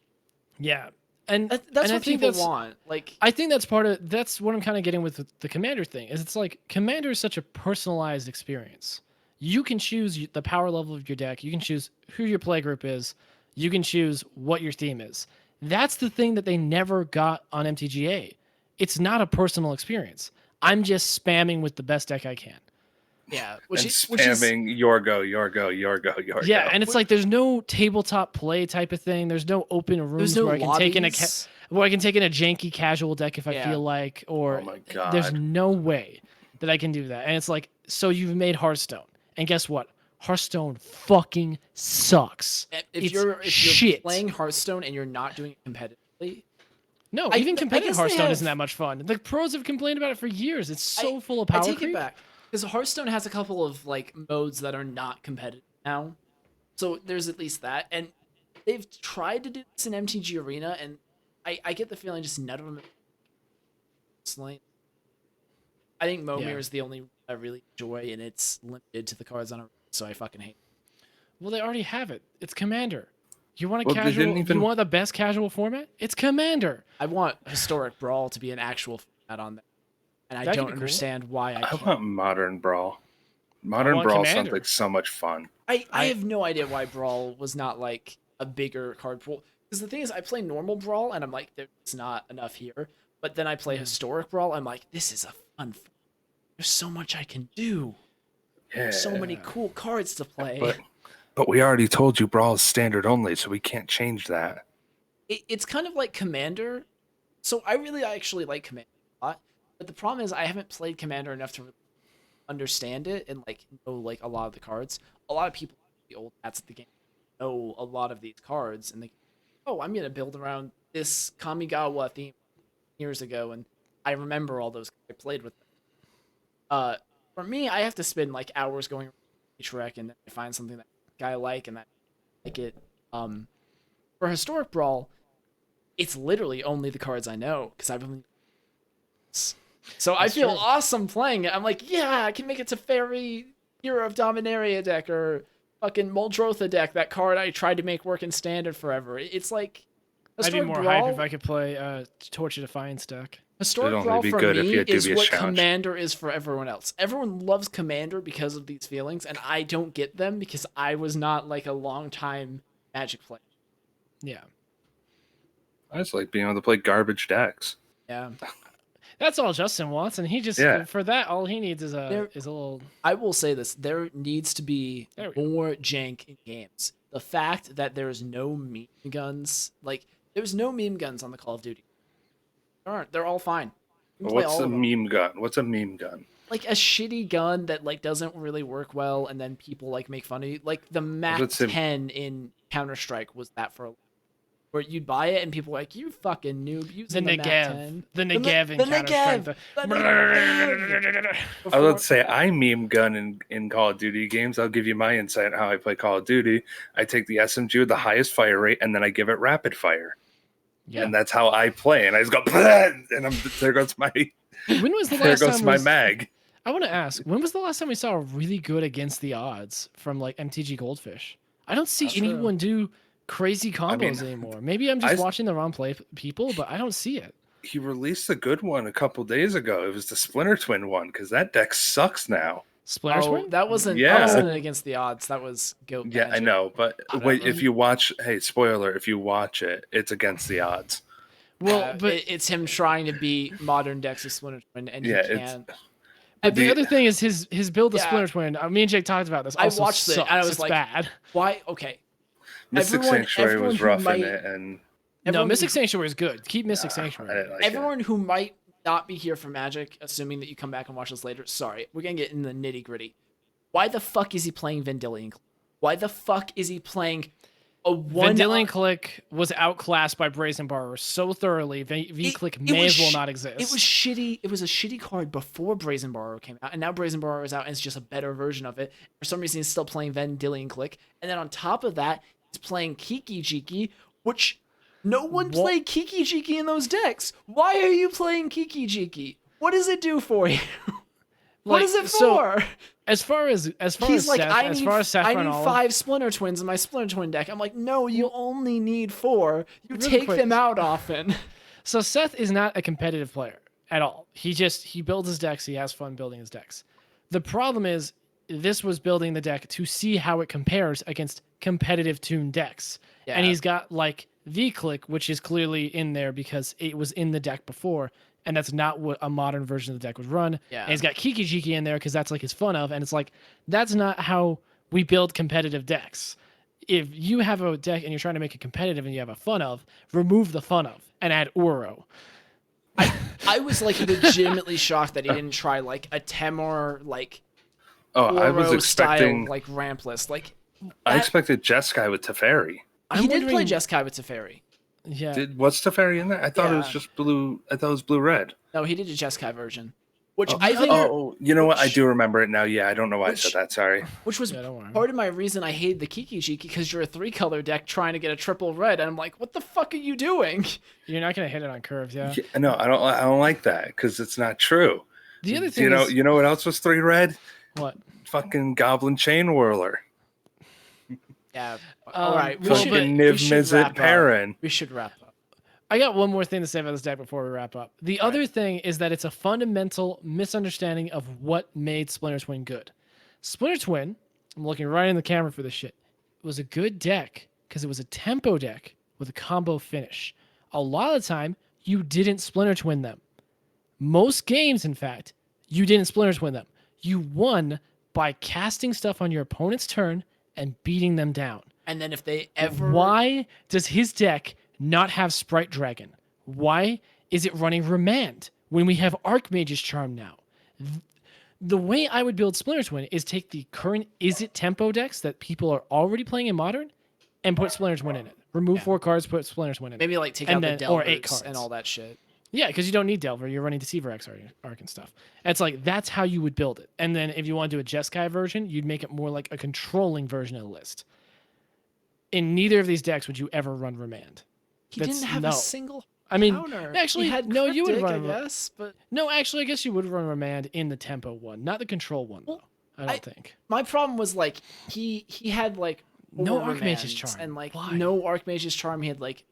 Yeah. And That's and I what think people want. Like, I think that's that's what I'm kind of getting with the Commander thing. Is it's like Commander is such a personalized experience. You can choose the power level of your deck. You can choose who your play group is. You can choose what your theme is. That's the thing that they never got on MTGA. It's not a personal experience. I'm just spamming with the best deck I can. yeah, Spamming Yorgo. Yeah, and it's like there's no tabletop play type of thing. There's no open rooms no where I can take in lobbies. where I can take in a janky casual deck if I Yeah. feel like, or Oh my God. there's no way that I can do that. And it's like, so you've made Hearthstone, and guess what? Hearthstone fucking sucks. If It's you're shit. playing Hearthstone and you're not doing it competitively, No, I even guess competitive they Hearthstone have- isn't that much fun. The pros have complained about it for years. It's so full of power I take creep. it back because Hearthstone has a couple of like modes that are not competitive now, so there's at least that. And they've tried to do this in MTG Arena, and I get the feeling just none of them. Personally, I think Momir Yeah. is the only one I really enjoy, and it's limited to the cards on it, so I fucking hate it. Well, they already have it. It's Commander. You want a Well, they casual? didn't even- You want the best casual format? It's Commander. I want Historic Brawl to be an actual format on that, and I That'd don't be cool. understand why I I can't. want Modern Brawl. Modern want Brawl sounds Commander. like so much fun. I have no idea why Brawl was not like a bigger card pool. Because the thing is, I play normal Brawl and I'm like, there's not enough here. But then I play Historic Brawl, I'm like, this is a fun. There's so much I can do. Yeah. So many cool cards to play. But we already told you Brawl is standard only, so we can't change that. It's kind of like Commander. So I actually like Commander a lot. But the problem is I haven't played Commander enough to really understand it and like know like a lot of the cards. A lot of people, the old hats of the game, know a lot of these cards, and they, oh, I'm gonna build around this Kamigawa theme years ago, and I remember all those. I played with them. For me, I have to spend like hours going around each rec, and then I find something that I like, and that I like it. For Historic Brawl, it's literally only the cards I know because I've been. So I feel awesome playing it. I'm like, yeah, I can make it to Fairy Hero of Dominaria deck or fucking Muldrotha deck. That card I tried to make work in Standard forever. It's like I'd be Historic more Brawl. hype if I could play Torch of Defiance deck. Historic It'd only Brawl be for good if me you had is Dubious what Challenge. Commander is for everyone else. Everyone loves Commander because of these feelings, and I don't get them because I was not like a long time Magic player. Yeah, I just like being able to play garbage decks. Yeah. that's all Justin wants, and he just Yeah. for that all he needs is a little. I will say this: there needs to be There we go. more jank in games. The fact that there is no meme guns, like there's no meme guns on the Call of Duty. There aren't. They're all fine. You can play What's all a of them. meme gun? What's a meme gun? Like a shitty gun that like doesn't really work well, and then people like make fun of you. Like the Mac Let's say- 10 in Counter Strike was that for a where you'd buy it and people were like, you fucking noob The using the Mac 10. Negev, the Negev, in the Counter-Strike, Negev, the- the Negev. I Before- would say I meme gun in Call of Duty games. I'll give you my insight on how I play Call of Duty. I take the SMG with the highest fire rate, and then I give it rapid fire. Yeah. And that's how I play. And I just go, and there goes my When was the there last goes time my we- mag. I want to ask, when was the last time we saw a really good against the odds from like MTG Goldfish? I don't see That's true. anyone do crazy combos mean, anymore. Maybe I'm just I- watching the wrong people, but I don't see it. He released a good one a couple days ago. It was the Splinter Twin one because that deck sucks now. Splinter Oh, Twin? that wasn't Yeah. that wasn't against the odds. That was Goat Yeah, I Magic. know, but don't wait, know. if you watch, hey, spoiler, if you watch it, it's against the odds. Well, but it's him trying to beat modern decks of Splinter Twin, and Yeah, he it's- can't. but the the- other thing is his build of Yeah. Splinter Twin. Me and Jake talked about this. I Also watched it, sucks. and I was It's like, bad. Why? Okay. Mystic Everyone Sanctuary was who rough might- in it, and No, Mystic Sanctuary is good. Keep Mystic Sanctuary. Everyone who might not be here for Magic, assuming that you come back and watch this later, sorry, we're gonna get in the nitty gritty. Why the fuck is he playing Vendilion Click? Why the fuck is he playing a one? Vendilion Click was outclassed by Brazen Borrower so thoroughly. V-Click may as well not exist. It was shitty. It was a shitty card before Brazen Borrower came out, and now Brazen Borrower is out, and it's just a better version of it. For some reason, he's still playing Vendilion Click, and then on top of that, he's playing Kiki Jiki, which no one played Kiki Jiki in those decks. Why are you playing Kiki Jiki? What does it do for you? What is it for? As far as he's like, Seth, I need 5 Splinter Twins in my Splinter Twin deck. I'm like, no, you only need 4. You really take them out often. So Seth is not a competitive player at all. He builds his decks. He has fun building his decks. The problem is this was building the deck to see how it compares against competitive Toon decks. Yeah. And he's got like V-Click, which is clearly in there because it was in the deck before. And that's not what a modern version of the deck would run. Yeah. And he's got Kiki Jiki in there because that's like his fun of. And it's like, that's not how we build competitive decks. If you have a deck and you're trying to make it competitive and you have a fun of, remove the fun of and add Uro. I was like legitimately shocked that he didn't try like a Temor like I was expecting style, like Rampless. Like I expected Jeskai with Teferi. He did play Jeskai with Teferi. Yeah. Was Teferi in there? I thought it was just blue. I thought it was blue-red. No, he did a Jeskai version. Which you know what? I do remember it now. Yeah, I don't know why I said that. Sorry. Which was part of my reason I hated the Kiki Jiki, because you're a 3-color deck trying to get a triple red, and I'm like, what the fuck are you doing? You're not gonna hit it on curves, yeah. No, I don't like that because it's not true. The other thing, you know what else was 3 red? What? Fucking Goblin Chain Whirler. Yeah. All right. We should wrap up. I got one more thing to say about this deck before we wrap up. The other thing is that it's a fundamental misunderstanding of what made Splinter Twin good. Splinter Twin, I'm looking right in the camera for this shit, was a good deck because it was a tempo deck with a combo finish. A lot of the time, you didn't Splinter Twin them. Most games, in fact, you didn't Splinter Twin them. You won by casting stuff on your opponent's turn and beating them down. And then if they ever... Why does his deck not have Sprite Dragon? Why is it running Remand when we have Archmage's Charm now? The way I would build Splinter Twin is take the current Is It Tempo decks that people are already playing in Modern and put Splinter Twin in it. Remove 4 cards, put Splinter Twin in it. Maybe like take out the Delvers or 8 cards and all that shit. Yeah, because you don't need Delver. You're running Deceiver X Arc and stuff. And it's like, that's how you would build it. And then if you want to do a Jeskai version, you'd make it more like a controlling version of the list. In neither of these decks would you ever run Remand. He didn't have a single counter. Actually, no, you would run. I guess, but no, actually, I guess you would run Remand in the tempo one, not the control one. Well, though. I don't think. My problem was like he had like no Archmage's Charm and like Why? No Archmage's Charm. He had like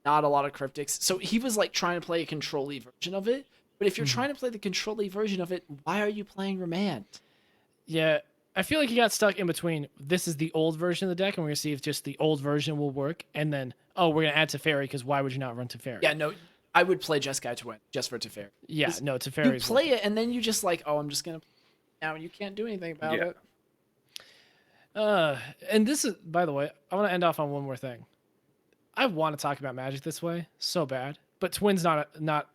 not a lot of cryptics, so he was like trying to play a control-y version of it. But if you're trying to play the control-y version of it, why are you playing Remand? Yeah. I feel like he got stuck in between. This is the old version of the deck, and we're going to see if just the old version will work. And then, we're going to add Teferi, because why would you not run Teferi? Yeah, no, I would play Jeskai to win, just for Teferi. Yeah, no, Teferi. You play it, and then you just like, I'm just going to now, and you can't do anything about it. And this is, by the way, I want to end off on one more thing. I want to talk about Magic this way so bad, but Twin's not allowed.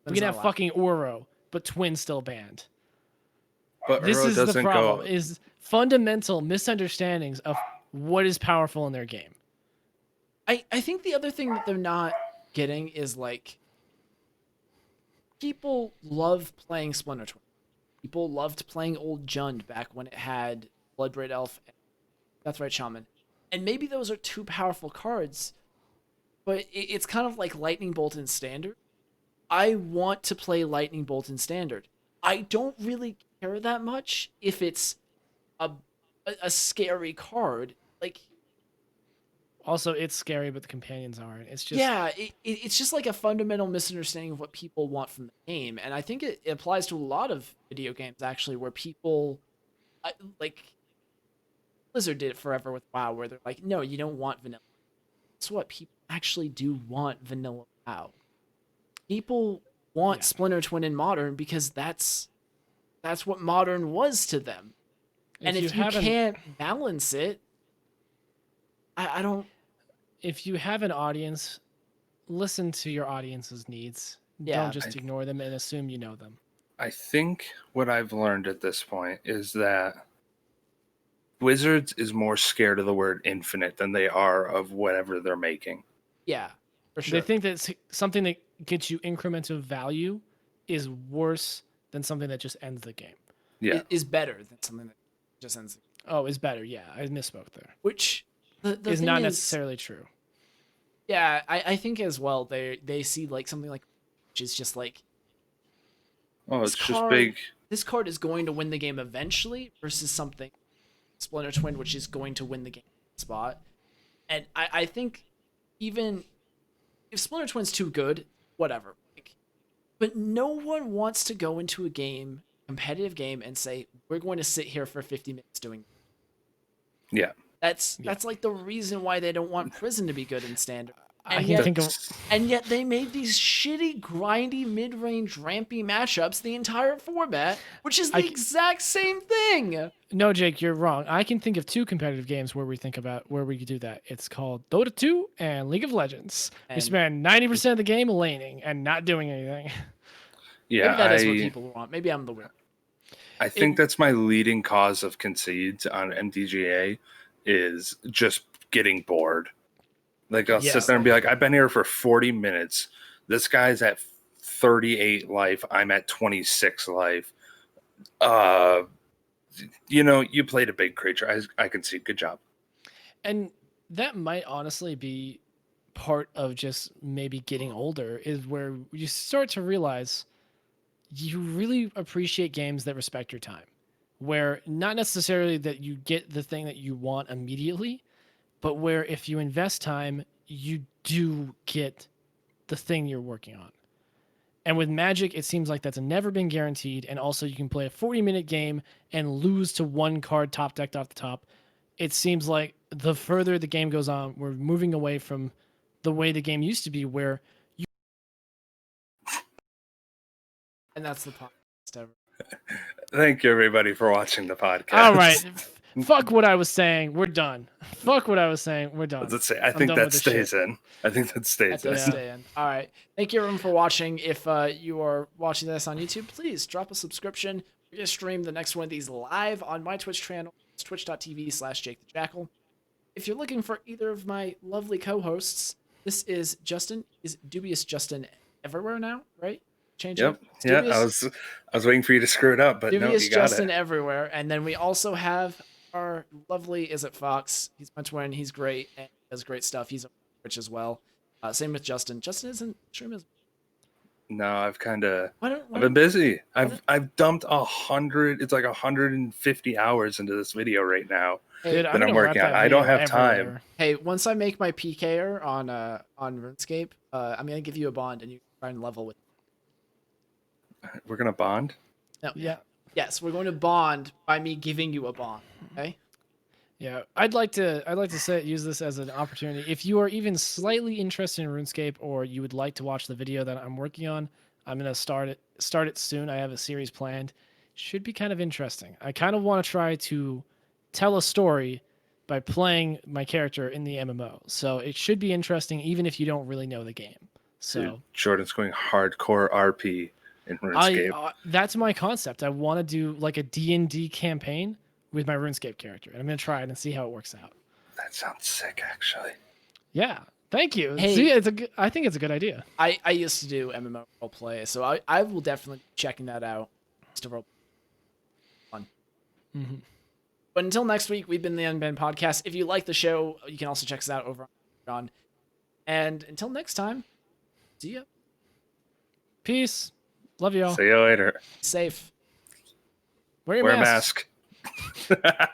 We can have fucking Uro, but Twin's still banned. But this Uro is the doesn't problem, is fundamental misunderstandings of what is powerful in their game. I think the other thing that they're not getting is like, people love playing Splinter Twin. People loved playing Old Jund back when it had Bloodbraid Elf and Deathrite Shaman. And maybe those are 2 powerful cards, but it's kind of like Lightning Bolt in Standard. I want to play Lightning Bolt in Standard. I don't really care that much if it's a scary card. Like, also, it's scary, but the companions aren't. It's just it's just like a fundamental misunderstanding of what people want from the game, and I think it applies to a lot of video games actually, where people like Blizzard did it forever with WoW, where they're like, no, you don't want vanilla. That's what people actually do want, vanilla WoW. People want Splinter Twin in Modern because that's what Modern was to them. And if you can't balance it, I don't... if you have an audience, listen to your audience's needs. Yeah. Don't just ignore them and assume you know them. I think what I've learned at this point is that Wizards is more scared of the word infinite than they are of whatever they're making. Yeah, for sure. They think that something that gets you incremental value is worse than something that just ends the game. Yeah. Is better than something that just ends the game. Oh, is better. Yeah, I misspoke there. Which the is thing not is, necessarily true. Yeah, I think as well they see like something like, which is just like, Oh, this it's just card- big. this card is going to win the game eventually versus something Splinter Twin, which is going to win the game spot. And I think even if Splinter Twin's too good, whatever. Like, but no one wants to go into a game, competitive game, and say, we're going to sit here for 50 minutes doing. Yeah. That's like the reason why they don't want Prison to be good in Standard. I can think of And yet they made these shitty, grindy, mid-range, rampy matchups the entire format, which is the exact same thing. no, Jake, you're wrong. I can think of two competitive games where we could do that. It's called Dota 2 and League of Legends. We And- spend 90% of the game laning and not doing anything. Yeah. Maybe that is what people want. Maybe I'm the winner. I think that's my leading cause of concedes on MTGA is just getting bored. Like I'll sit there and be like, I've been here for 40 minutes. This guy's at 38 life. I'm at 26 life. You played a big creature. I can see. Good job. And that might honestly be part of just maybe getting older, is where you start to realize you really appreciate games that respect your time, where not necessarily that you get the thing that you want immediately, but where if you invest time, you do get the thing you're working on. And with Magic, it seems like that's never been guaranteed. And also, you can play a 40-minute game and lose to one card top decked off the top. It seems like the further the game goes on, we're moving away from the way the game used to be, where you. And that's the podcast ever. Thank you, everybody, for watching the podcast. All right. Fuck what I was saying. We're done. Fuck what I was saying. We're done. Let's say, I I'm think done that with this stays shit. in. I think that stays That does in. stay in. All right. Thank you, everyone, for watching. If you are watching this on YouTube, please drop a subscription. We're going to stream the next one of these live on my Twitch channel. It's twitch.tv/JakeTheJackal. If you're looking for either of my lovely co-hosts, this is Justin. Is Dubious Justin everywhere now, right? Change Yep. it. It's Yeah. Dubious, I was waiting for you to screw it up, but no, Dubious you got Justin it. everywhere. And then we also have our lovely Is It Fox. He's my twin. He's great and does great stuff. He's on Twitch as well. Same with Justin. Justin isn't streaming as No, I've kind of. Why don't I've been busy. I've dumped 100. It's like 150 hours into this video right now. Dude, I'm gonna working wrap on. that I don't video have time. everywhere. Hey, once I make my PKer on RuneScape, I'm gonna give you a bond and you can try and level with. We're gonna bond. No, Yeah. Yes, we're going to bond by me giving you a bond. Okay. Yeah, I'd like to use this as an opportunity. If you are even slightly interested in RuneScape, or you would like to watch the video that I'm working on, I'm gonna start it soon. I have a series planned. Should be kind of interesting. I kind of want to try to tell a story by playing my character in the MMO. So it should be interesting, even if you don't really know the game. So Dude, Jordan's going hardcore RP in RuneScape. that's my concept. I want to do like a D&D campaign with my RuneScape character, and I'm gonna try it and see how it works out. That sounds sick, actually. Yeah, thank you. Hey. See, I think it's a good idea. I used to do MMO roleplay, so I will definitely be checking that out. It's a role. Fun. Mm-hmm. But until next week, we've been the Unbanned Podcast. If you like the show, you can also check us out over on Patreon. And until next time, see ya. Peace. Love y'all. See you later. Safe. Wear your Wear a mask. mask.